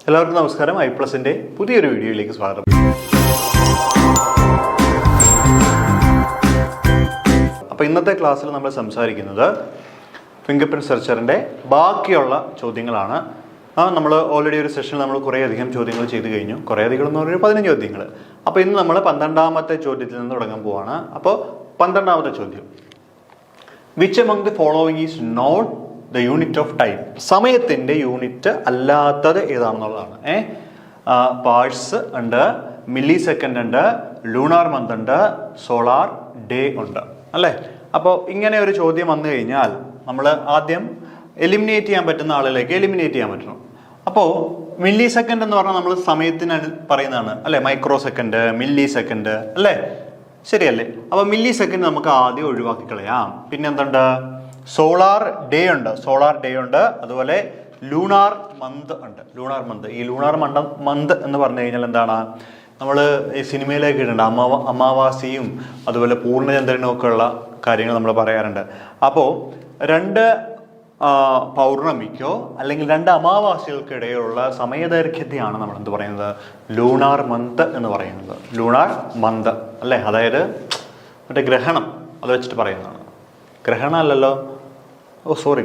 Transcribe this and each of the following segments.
എല്ലാവർക്കും നമസ്കാരം. iPlusന്റെ പുതിയൊരു വീഡിയോയിലേക്ക് സ്വാഗതം. അപ്പോൾ ഇന്നത്തെ ക്ലാസ്സിൽ നമ്മൾ സംസാരിക്കുന്നത് ഫിംഗർ പ്രിന്റ് സെർച്ചറിൻ്റെ ബാക്കിയുള്ള ചോദ്യങ്ങളാണ്. നമ്മൾ ഓൾറെഡി ഒരു സെഷനിൽ നമ്മൾ കുറേയധികം ചോദ്യങ്ങൾ ചെയ്ത് കഴിഞ്ഞു. കുറേയധികം എന്ന് പറഞ്ഞാൽ 15 ചോദ്യങ്ങൾ. അപ്പോൾ ഇന്ന് നമ്മൾ 12ാമത്തെ ചോദ്യത്തിൽ നിന്ന് തുടങ്ങാൻ പോവാണ്. അപ്പോൾ 12ാമത്തെ ചോദ്യം, which among the following is not the unit of time? സമയത്തിൻ്റെ യൂണിറ്റ് അല്ലാത്തത് ഏതാണെന്നുള്ളതാണ്. പാഴ്സ് ഉണ്ട്, മില്ലി സെക്കൻഡ് ഉണ്ട്, ലൂണാർ മന്ത് ഉണ്ട്, സോളാർ ഡേ ഉണ്ട്, അല്ലേ? അപ്പോൾ ഇങ്ങനെ ഒരു ചോദ്യം വന്നു കഴിഞ്ഞാൽ നമ്മൾ ആദ്യം എലിമിനേറ്റ് ചെയ്യാൻ പറ്റുന്ന ആളുകളിലേക്ക് എലിമിനേറ്റ് ചെയ്യാൻ പറ്റണം. അപ്പോൾ മില്ലി സെക്കൻഡ് എന്ന് പറഞ്ഞാൽ നമ്മൾ സമയത്തിന് പറയുന്നതാണ്, അല്ലേ? മൈക്രോ സെക്കൻഡ്, മില്ലി സെക്കൻഡ്, അല്ലേ? ശരിയല്ലേ? അപ്പോൾ മില്ലി സെക്കൻഡ് നമുക്ക് ആദ്യം ഒഴിവാക്കി കളയാം. പിന്നെ എന്തുണ്ട്? സോളാർ ഡേ ഉണ്ട്, അതുപോലെ ലൂണാർ മന്ത് ഉണ്ട്. ഈ ലൂണാർ മന്ത് എന്ന് പറഞ്ഞു കഴിഞ്ഞാൽ എന്താണ്? നമ്മൾ ഈ സിനിമയിലേക്ക് ഇടുന്നുണ്ട്, അമാവാസിയും അതുപോലെ പൂർണ്ണചന്ദ്രനും ഒക്കെ ഉള്ള കാര്യങ്ങൾ നമ്മൾ പറയാറുണ്ട്. അപ്പോൾ 2 പൗർണമിക്കോ അല്ലെങ്കിൽ 2 അമാവാസികൾക്കിടയിലുള്ള സമയദൈർഘ്യത്തെയാണ് നമ്മൾ എന്ത് പറയുന്നത്? ലൂണാർ മന്ത് എന്ന് പറയുന്നത്. ലൂണാർ മന്ത്, അല്ലേ? അതായത് മറ്റേ ഗ്രഹണം അത് വെച്ചിട്ട് പറയുന്നതാണ്. ഗ്രഹണം അല്ലല്ലോ,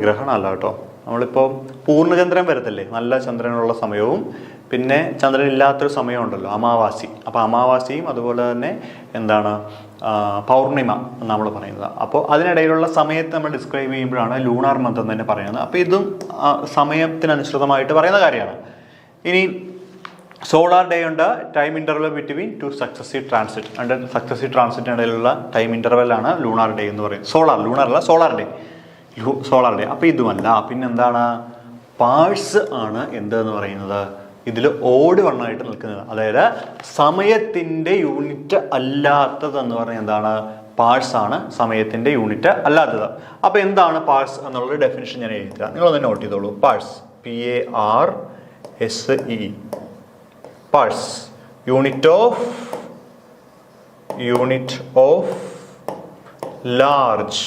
ഗ്രഹണം അല്ല കേട്ടോ. നമ്മളിപ്പോൾ പൂർണ്ണചന്ദ്രൻ വരത്തില്ലേ, നല്ല ചന്ദ്രനുള്ള സമയവും പിന്നെ ചന്ദ്രൻ ഇല്ലാത്തൊരു സമയമുണ്ടല്ലോ, അമാവാസി. അപ്പോൾ അമാവാസിയും അതുപോലെ തന്നെ എന്താണ്, പൗർണിമ എന്ന് നമ്മൾ പറയുന്നത്. അപ്പോൾ അതിനിടയിലുള്ള സമയത്ത് നമ്മൾ ഡിസ്ക്രൈബ് ചെയ്യുമ്പോഴാണ് ലൂണാർ മന്ത് എന്ന് തന്നെ പറയുന്നത്. അപ്പോൾ ഇതും സമയത്തിനനുസൃതമായിട്ട് പറയുന്ന കാര്യമാണ്. ഇനി സോളാർ ഡേ ഉണ്ട്, ടൈം ഇൻ്റർവൽ ബിറ്റ്വീൻ 2 സക്സസീവ് ട്രാൻസിറ്റിനിടയിലുള്ള ടൈം ഇൻ്റർവെല്ലാണ് ലൂണാർ ഡേ എന്ന് പറയുന്നത്. Solar day. അപ്പോൾ ഇതുമല്ല. പിന്നെന്താണ്? പാഴ്സ് ആണ് എന്തെന്ന് പറയുന്നത്, ഇതിൽ ഓഡ് വണ്ണായിട്ട് നിൽക്കുന്നത്. അതായത് സമയത്തിൻ്റെ യൂണിറ്റ് അല്ലാത്തതെന്ന് പറഞ്ഞാൽ എന്താണ്? പാഴ്സ് ആണ് സമയത്തിൻ്റെ യൂണിറ്റ് അല്ലാത്തത്. അപ്പോൾ എന്താണ് പാഴ്സ് എന്നുള്ളൊരു ഡെഫിനിഷൻ ഞാൻ എഴുതുക, നിങ്ങളൊന്ന് നോട്ട് ചെയ്തോളൂ. Parse, PARSE, parse, unit of large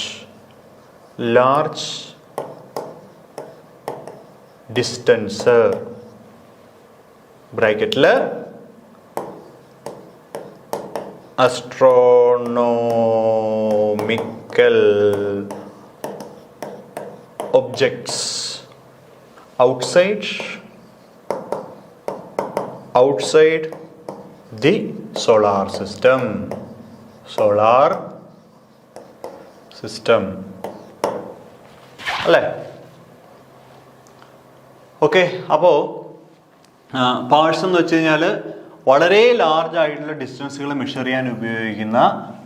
distance, ബ്രാക്കറ്റിൽ astronomical objects outside the solar system. അല്ലേ? ഓക്കെ. അപ്പോൾ പാഴ്സ് എന്ന് വെച്ച് കഴിഞ്ഞാൽ വളരെ ലാർജ് ആയിട്ടുള്ള ഡിസ്റ്റൻസുകൾ മെഷർ ചെയ്യാൻ ഉപയോഗിക്കുന്ന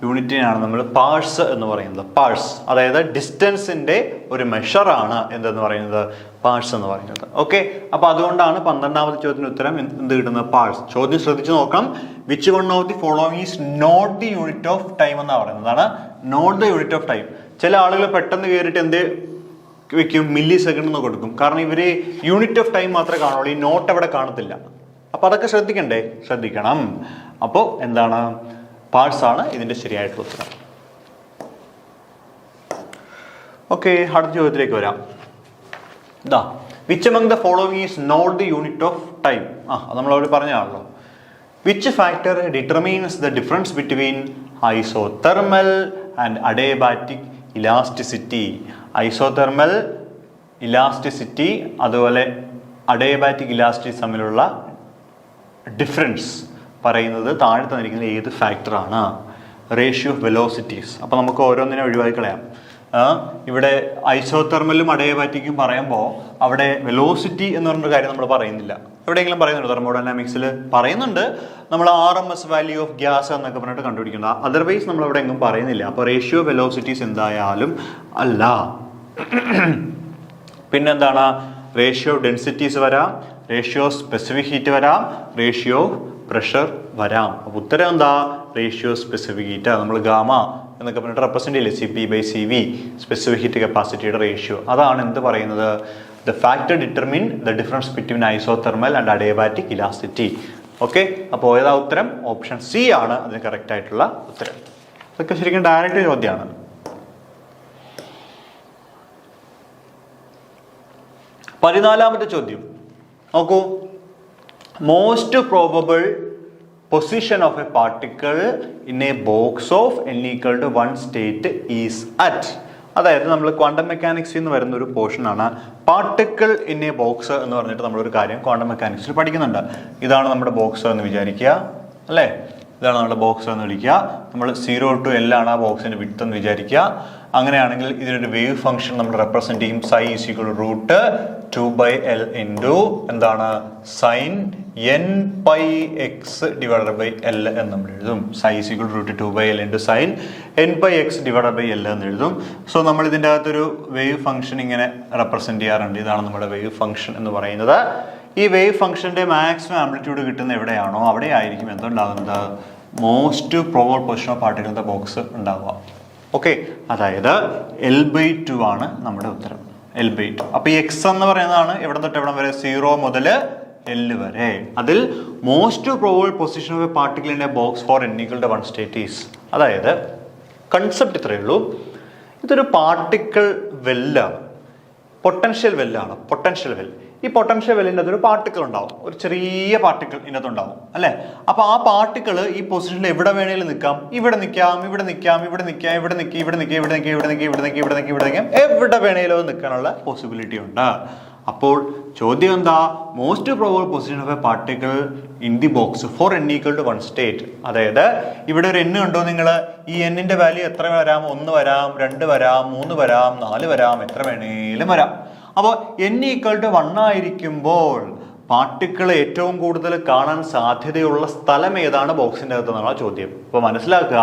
യൂണിറ്റിനാണ് നമ്മൾ പാഴ്സ് എന്ന് പറയുന്നത്. പാഴ്സ് അതായത് ഡിസ്റ്റൻസിൻ്റെ ഒരു മെഷറാണ് എന്തെന്ന് പറയുന്നത്, പാഴ്സ് എന്ന് പറയുന്നത്. ഓക്കെ. അപ്പോൾ അതുകൊണ്ടാണ് 12ാമത്തെ ചോദ്യത്തിന് ഉത്തരം എന്ത് കിട്ടുന്നത്? പാഴ്സ്. ചോദ്യം ശ്രദ്ധിച്ച് നോക്കാം. Which one of the following is not the unit of time എന്നാണ് പറയുന്നതാണ്. Not the unit of time. ചില ആളുകൾ പെട്ടെന്ന് കയറിയിട്ട് എന്ത് വെക്കും? മില്ലി സെക്കൻഡ് എന്ന് കൊടുക്കും. കാരണം ഇവർ യൂണിറ്റ് ഓഫ് ടൈം മാത്രമേ കാണുള്ളൂ, ഈ നോട്ട് അവിടെ കാണത്തില്ല. അപ്പോൾ അതൊക്കെ ശ്രദ്ധിക്കണം. അപ്പോൾ എന്താണ്? പാഴ്സ് ആണ് ഇതിൻ്റെ ശരിയായിട്ടുള്ള ഉത്തരം. ഓക്കെ, അടുത്ത ചോദ്യത്തിലേക്ക് വരാം. Which among the following is not the unit of time? അത് നമ്മളവർ പറഞ്ഞാണല്ലോ. Which factor determines the difference between isothermal and adiabatic elasticity? Isothermal elasticity അതുപോലെ അഡിയബാറ്റിക് ഇലാസ്റ്റിസിറ്റി തമ്മിലുള്ള ഡിഫറൻസ് പറയുന്നത് താഴെ തന്നിരിക്കുന്ന ഏത് ഫാക്ടറാണ്? Ratio of velocities. അപ്പോൾ നമുക്ക് ഓരോന്നിനെ ഒഴിവാക്കി കളയാം. ഇവിടെ ഐസോതെർമലും അഡിയബാറ്റിക്കും പറയുമ്പോൾ അവിടെ വെലോസിറ്റി എന്ന് പറഞ്ഞൊരു കാര്യം നമ്മൾ പറയുന്നില്ല. എവിടെയെങ്കിലും പറയുന്നുണ്ട്? തെർമോഡൈനാമിക്സിൽ പറയുന്നുണ്ട്, നമ്മൾ RMS വാല്യൂ ഓഫ് ഗ്യാസ് എന്നൊക്കെ പറഞ്ഞിട്ട് കണ്ടുപിടിക്കുന്നത്. അതർവൈസ് നമ്മൾ അവിടെ എങ്ങും പറയുന്നില്ല. അപ്പോൾ റേഷ്യോ വെലോസിറ്റീസ് എന്തായാലും അല്ല. പിന്നെന്താണ്? റേഷ്യോ ഡെൻസിറ്റീസ് വരാം, റേഷ്യോ സ്പെസിഫിക് ഹീറ്റ് വരാം, റേഷ്യോ പ്രഷർ വരാം. അപ്പോൾ ഉത്തരം എന്താ? Ratio specific heat. നമ്മൾ ഗാമ എന്നൊക്കെ പറഞ്ഞിട്ട് റെപ്രസെൻ്റ് ചെയ്യില്ലേ, CP/CV, സ്പെസിഫിക് ഹീറ്റ് കപ്പാസിറ്റിയുടെ റേഷ്യോ. അതാണ് എന്ത് പറയുന്നത്? The factor determine the difference between isothermal and adiabatic elasticity. Okay. അപ്പോൾ ഏതാ ഉത്തരം? ഓപ്ഷൻ C ആണ് അതിന് കറക്റ്റ് ആയിട്ടുള്ള ഉത്തരം. ഇതൊക്കെ ശരിക്കും ഡയറക്റ്റ് ചോദ്യമാണ്. 14ാമത്തെ ചോദ്യം നോക്കൂ. most probable position of a particle in a box of n equal to 1 state is at. അതായത് നമ്മൾ ക്വാണ്ടം മെക്കാനിക്സിൽ നിന്ന് വരുന്ന ഒരു പോർഷനാണ് പാർട്ടിക്കിൾ ഇൻ എ ബോക്സ് എന്ന് പറഞ്ഞിട്ട് നമ്മളൊരു കാര്യം ക്വാണ്ടം മെക്കാനിക്സിൽ പഠിക്കുന്നുണ്ട്. ഇതാണ് നമ്മുടെ ബോക്സ് എന്ന് വിചാരിക്കുക, അല്ലേ? ഇതാണ് നമ്മുടെ ബോക്സ് എന്ന് വിളിക്കുക. നമ്മൾ 0 to L ആണ് ആ ബോക്സിന്റെ വിഡ്ത്ത് എന്ന് വിചാരിക്കുക. അങ്ങനെയാണെങ്കിൽ ഇതിനൊരു വേവ് ഫംഗ്ഷൻ നമ്മൾ റെപ്രസെന്റ് ചെയ്യും. psi is equal to root 2/L into എന്താണ് sin n pi x divided by L എന്ന് നമ്മൾ എഴുതും. psi is equal to root 2/L into sin n pi x divided by L എന്ന് എഴുതും. So നമ്മൾ ഇതിൻ്റെ അകത്തൊരു വേവ് ഫംഗ്ഷൻ ഇങ്ങനെ റെപ്രസെന്റ് ചെയ്യാറുണ്ട്. ഇതാണ് നമ്മുടെ വേവ് ഫംഗ്ഷൻ എന്ന് പറയുന്നത്. ഈ വേവ് ഫംഗ്ഷന്റെ മാക്സിമം ആംപ്ലിറ്റ്യൂഡ് കിട്ടുന്ന എവിടെയാണോ അവിടെ ആയിരിക്കും എന്തുണ്ടാകുന്നത്, most probable position of particle in the box ഉണ്ടാവുക. ഓക്കെ, അതായത് L/2 ആണ് നമ്മുടെ ഉത്തരം. L/2. അപ്പോൾ ഈ എക്സ് എന്ന് പറയുന്നതാണ് എവിടെ തൊട്ട് എവിടെ വരെ, 0 മുതൽ L വരെ. അതിൽ most probable position of a particle in a box for n equal to 1 state is. അതായത് കൺസെപ്റ്റ് ഇത്രയേ ഉള്ളൂ. ഇതൊരു പാർട്ടിക്കിൾ വെല്ലാണ്, പൊട്ടൻഷ്യൽ വെല്ലാണ്. പൊട്ടൻഷ്യൽ വെൽ, ഈ പൊട്ടൻഷ്യൽ വെല്ലിൻ്റെ അതൊരു പാർട്ടിക്കിൾ ഉണ്ടാവും, ഒരു ചെറിയ പാർട്ടിക്കിൾ ഇതിനകത്ത് ഉണ്ടാവും, അല്ലേ? അപ്പോൾ ആ പാർട്ടിക്കിൾ ഈ പൊസിഷനിൽ എവിടെ വേണേലും നിൽക്കാം. ഇവിടെ നിൽക്കാം, ഇവിടെ നിൽക്കാം, ഇവിടെ നിൽക്കാം, ഇവിടെ നിൽക്കാം, ഇവിടെ നിൽക്കാം, ഇവിടെ നിൽക്കാം, ഇവിടെ നിൽക്കാം, ഇവിടെ നിൽക്കാം, ഇവിടെ നിൽക്കാം, ഇവിടെ നിൽക്കാം, എവിടെ വേണേലും നിൽക്കാനുള്ള പോസിബിലിറ്റി ഉണ്ട്. അപ്പോൾ ചോദ്യം എന്താ, most probable position of a particle in the box for n equal to 1 state. അതായത് ഇവിടെ ഒരു n കണ്ടോ നിങ്ങൾ, ഈ n-ന്റെ വാല്യൂ എത്ര വരാം, 1 വരാം, 2 വരാം, 3 വരാം, 4 വരാം, എത്ര വേണേലും വരാം. അപ്പോൾ n equal to 1 ആയിരിക്കുമ്പോൾ പാർട്ടിക്കിൾ ഏറ്റവും കൂടുതൽ കാണാൻ സാധ്യതയുള്ള സ്ഥലം ഏതാണ് ബോക്സിൻ്റെ അകത്ത് എന്നുള്ള ചോദ്യം. അപ്പോൾ മനസ്സിലാക്കുക,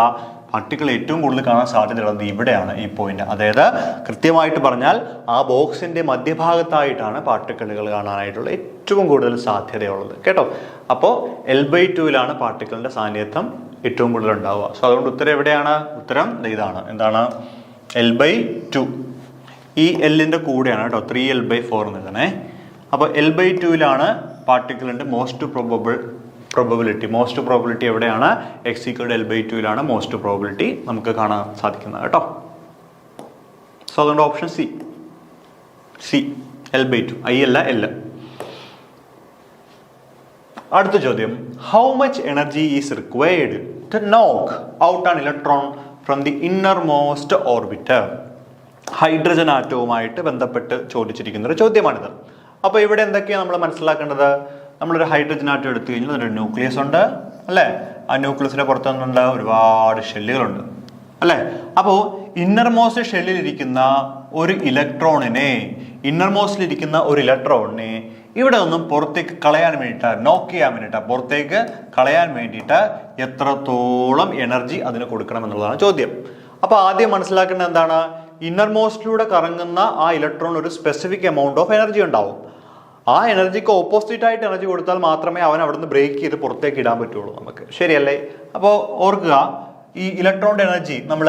പാർട്ടിക്കിൾ ഏറ്റവും കൂടുതൽ കാണാൻ സാധ്യതയുള്ളത് ഇവിടെയാണ്, ഈ പോയിന്റ്. അതായത് കൃത്യമായിട്ട് പറഞ്ഞാൽ ആ ബോക്സിന്റെ മധ്യഭാഗത്തായിട്ടാണ് പാർട്ടിക്കിളുകൾ കാണാനായിട്ടുള്ള ഏറ്റവും കൂടുതൽ സാധ്യതയുള്ളത്, കേട്ടോ. അപ്പോൾ L/2 പാർട്ടിക്കിളിന്റെ സാന്നിധ്യം ഏറ്റവും കൂടുതൽ ഉണ്ടാവുക. സോ അതുകൊണ്ട് ഉത്തരം എവിടെയാണ്, ഉത്തരം ഇതാണ്. എന്താണ്, L/2. ഈ L-ന്റെ കൂടെയാണ് കേട്ടോ 3L/4 എന്ന് എഴുതണേ. അപ്പോൾ L/2 പാർട്ടിക്കിളിന്റെ മോസ്റ്റ് പ്രോബബിലിറ്റി എവിടെയാണ്, x equal to L/2 most probability നമുക്ക് കാണാൻ സാധിക്കുന്നത്, കേട്ടോ. സോ അതുകൊണ്ട് ഓപ്ഷൻ സി L/2, I അല്ല L. അടുത്ത ചോദ്യം, how much energy is required to knock out an electron from the innermost orbit. Hydrogen ആറ്റവുമായിട്ട് ബന്ധപ്പെട്ട് ചോദിച്ചിരിക്കുന്ന ഒരു ചോദ്യമാണിത്. അപ്പോൾ ഇവിടെ എന്തൊക്കെയാണ് നമ്മൾ മനസ്സിലാക്കേണ്ടത്, നമ്മളൊരു ഹൈഡ്രജൻ ആറ്റം എടുത്തു കഴിഞ്ഞാൽ അതിൻ്റെ ന്യൂക്ലിയസ് ഉണ്ട്, അല്ലേ? ആ ന്യൂക്ലിയസിന്റെ പുറത്തുനിന്നുണ്ട് ഒരുപാട് ഷെല്ലുകളുണ്ട്, അല്ലേ? അപ്പോൾ ഇന്നർമോസ്റ്റ് ഷെല്ലിലിരിക്കുന്ന ഒരു ഇലക്ട്രോണിനെ ഇവിടെ നിന്നും പുറത്തേക്ക് കളയാൻ വേണ്ടിയിട്ട്, നോക്ക് ചെയ്യാൻ വേണ്ടിയിട്ട്, പുറത്തേക്ക് കളയാൻ വേണ്ടിയിട്ട് എത്രത്തോളം എനർജി അതിന് കൊടുക്കണം എന്നുള്ളതാണ് ചോദ്യം. അപ്പോൾ ആദ്യം മനസ്സിലാക്കേണ്ടത് എന്താണ്, ഇന്നർമോസ്റ്റിലൂടെ കറങ്ങുന്ന ആ ഇലക്ട്രോൺ ഒരു സ്പെസിഫിക് എമൗണ്ട് ഓഫ് എനർജി ഉണ്ടാവും. ആ എനർജിക്ക് ഓപ്പോസിറ്റ് ആയിട്ട് എനർജി കൊടുത്താൽ മാത്രമേ അവൻ അവിടുന്ന് ബ്രേക്ക് ചെയ്ത് പുറത്തേക്ക് ഇടാൻ പറ്റുള്ളൂ നമുക്ക്, ശരിയല്ലേ? അപ്പോൾ ഓർക്കുക, ഈ ഇലക്ട്രോണിന്റെ എനർജി നമ്മൾ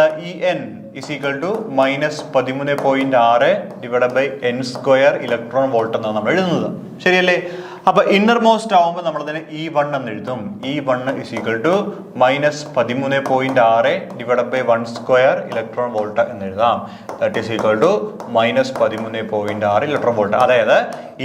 En is equal to -13.6 divide by n² electron volt എന്നാണ് നമ്മൾ എഴുതുന്നത്, ശരിയല്ലേ? അപ്പൊ ഇന്നർമോസ്റ്റ് ആവുമ്പോൾ നമ്മൾ അതിനെ E1 എന്ന് എഴുതും. E1 is equal to -13.6 divide by 1² electron volt എന്ന് എഴുതാം. That is equal to -13.6 electron volt. അതായത്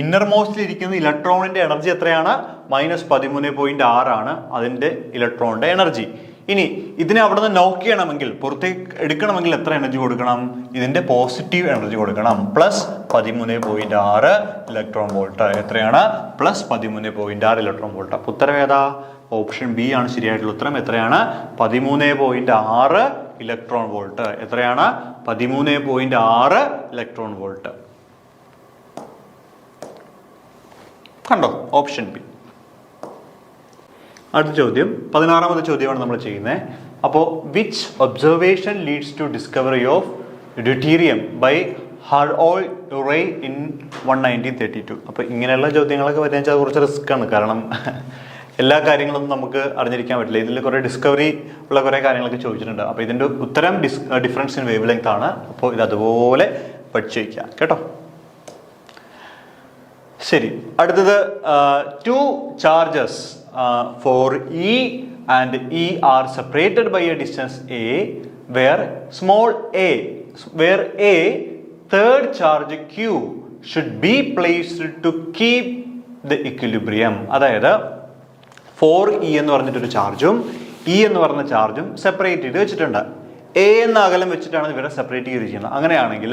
ഇന്നർമോസ്റ്റിൽ ഇരിക്കുന്ന ഇലക്ട്രോണിന്റെ എനർജി എത്രയാണ്, -13.6 ആണ് അതിന്റെ ഇലക്ട്രോണിന്റെ എനർജി. ഇനി ഇതിനെ അവിടെ നിന്ന് നോക്ക് ചെയ്യണമെങ്കിൽ, പുറത്തേക്ക് എടുക്കണമെങ്കിൽ എത്ര എനർജി കൊടുക്കണം, ഇതിന്റെ പോസിറ്റീവ് എനർജി കൊടുക്കണം, +13.6 ഇലക്ട്രോൺ വോൾട്ട്. എത്രയാണ്, +13.6 ഇലക്ട്രോൺ വോൾട്ട്. അപ്പോൾ ഉത്തരം ഏതാ, ഓപ്ഷൻ ബി ആണ് ശരിയായിട്ടുള്ള ഉത്തരം. എത്രയാണ്, 13.6 ഇലക്ട്രോൺ വോൾട്ട്. എത്രയാണ്, 13.6 ഇലക്ട്രോൺ വോൾട്ട്. കണ്ടോ, ഓപ്ഷൻ ബി. അടുത്ത ചോദ്യം 16ാമത്തെ ചോദ്യമാണ് നമ്മൾ ചെയ്യുന്നത്. അപ്പോൾ which observation leads to discovery of deuterium by hard ray in 1932. അപ്പോൾ ഇങ്ങനെയുള്ള ചോദ്യങ്ങളൊക്കെ വരുന്ന വെച്ചാൽ കുറച്ച് റിസ്ക് ആണ്, കാരണം എല്ലാ കാര്യങ്ങളൊന്നും നമുക്ക് അറിഞ്ഞിരിക്കാൻ പറ്റില്ല. ഇതിൽ കുറേ ഡിസ്കവറി ഉള്ള കുറേ കാര്യങ്ങളൊക്കെ ചോദിച്ചിട്ടുണ്ട്. അപ്പോൾ ഇതിൻ്റെ ഉത്തരം ഡിഫറൻസ് ഇൻ വേവ് ലെങ്ത് ആണ്. അപ്പോൾ ഇത് അതുപോലെ പഠിച്ചു വയ്ക്കുക, കേട്ടോ. ശരി, അടുത്തത് 2 charges for E and E are separated by a distance A, where a third charge Q should be placed to keep the equilibrium. അതായത് 4e എന്ന് പറഞ്ഞിട്ടൊരു ചാർജും E എന്ന് പറഞ്ഞ ചാർജും സെപ്പറേറ്റ് ചെയ്ത് വെച്ചിട്ടുണ്ട്. A എന്ന അകലം വെച്ചിട്ടാണ് ഇവരെ സെപ്പറേറ്റ് ചെയ്തിരിക്കുന്നത്. അങ്ങനെയാണെങ്കിൽ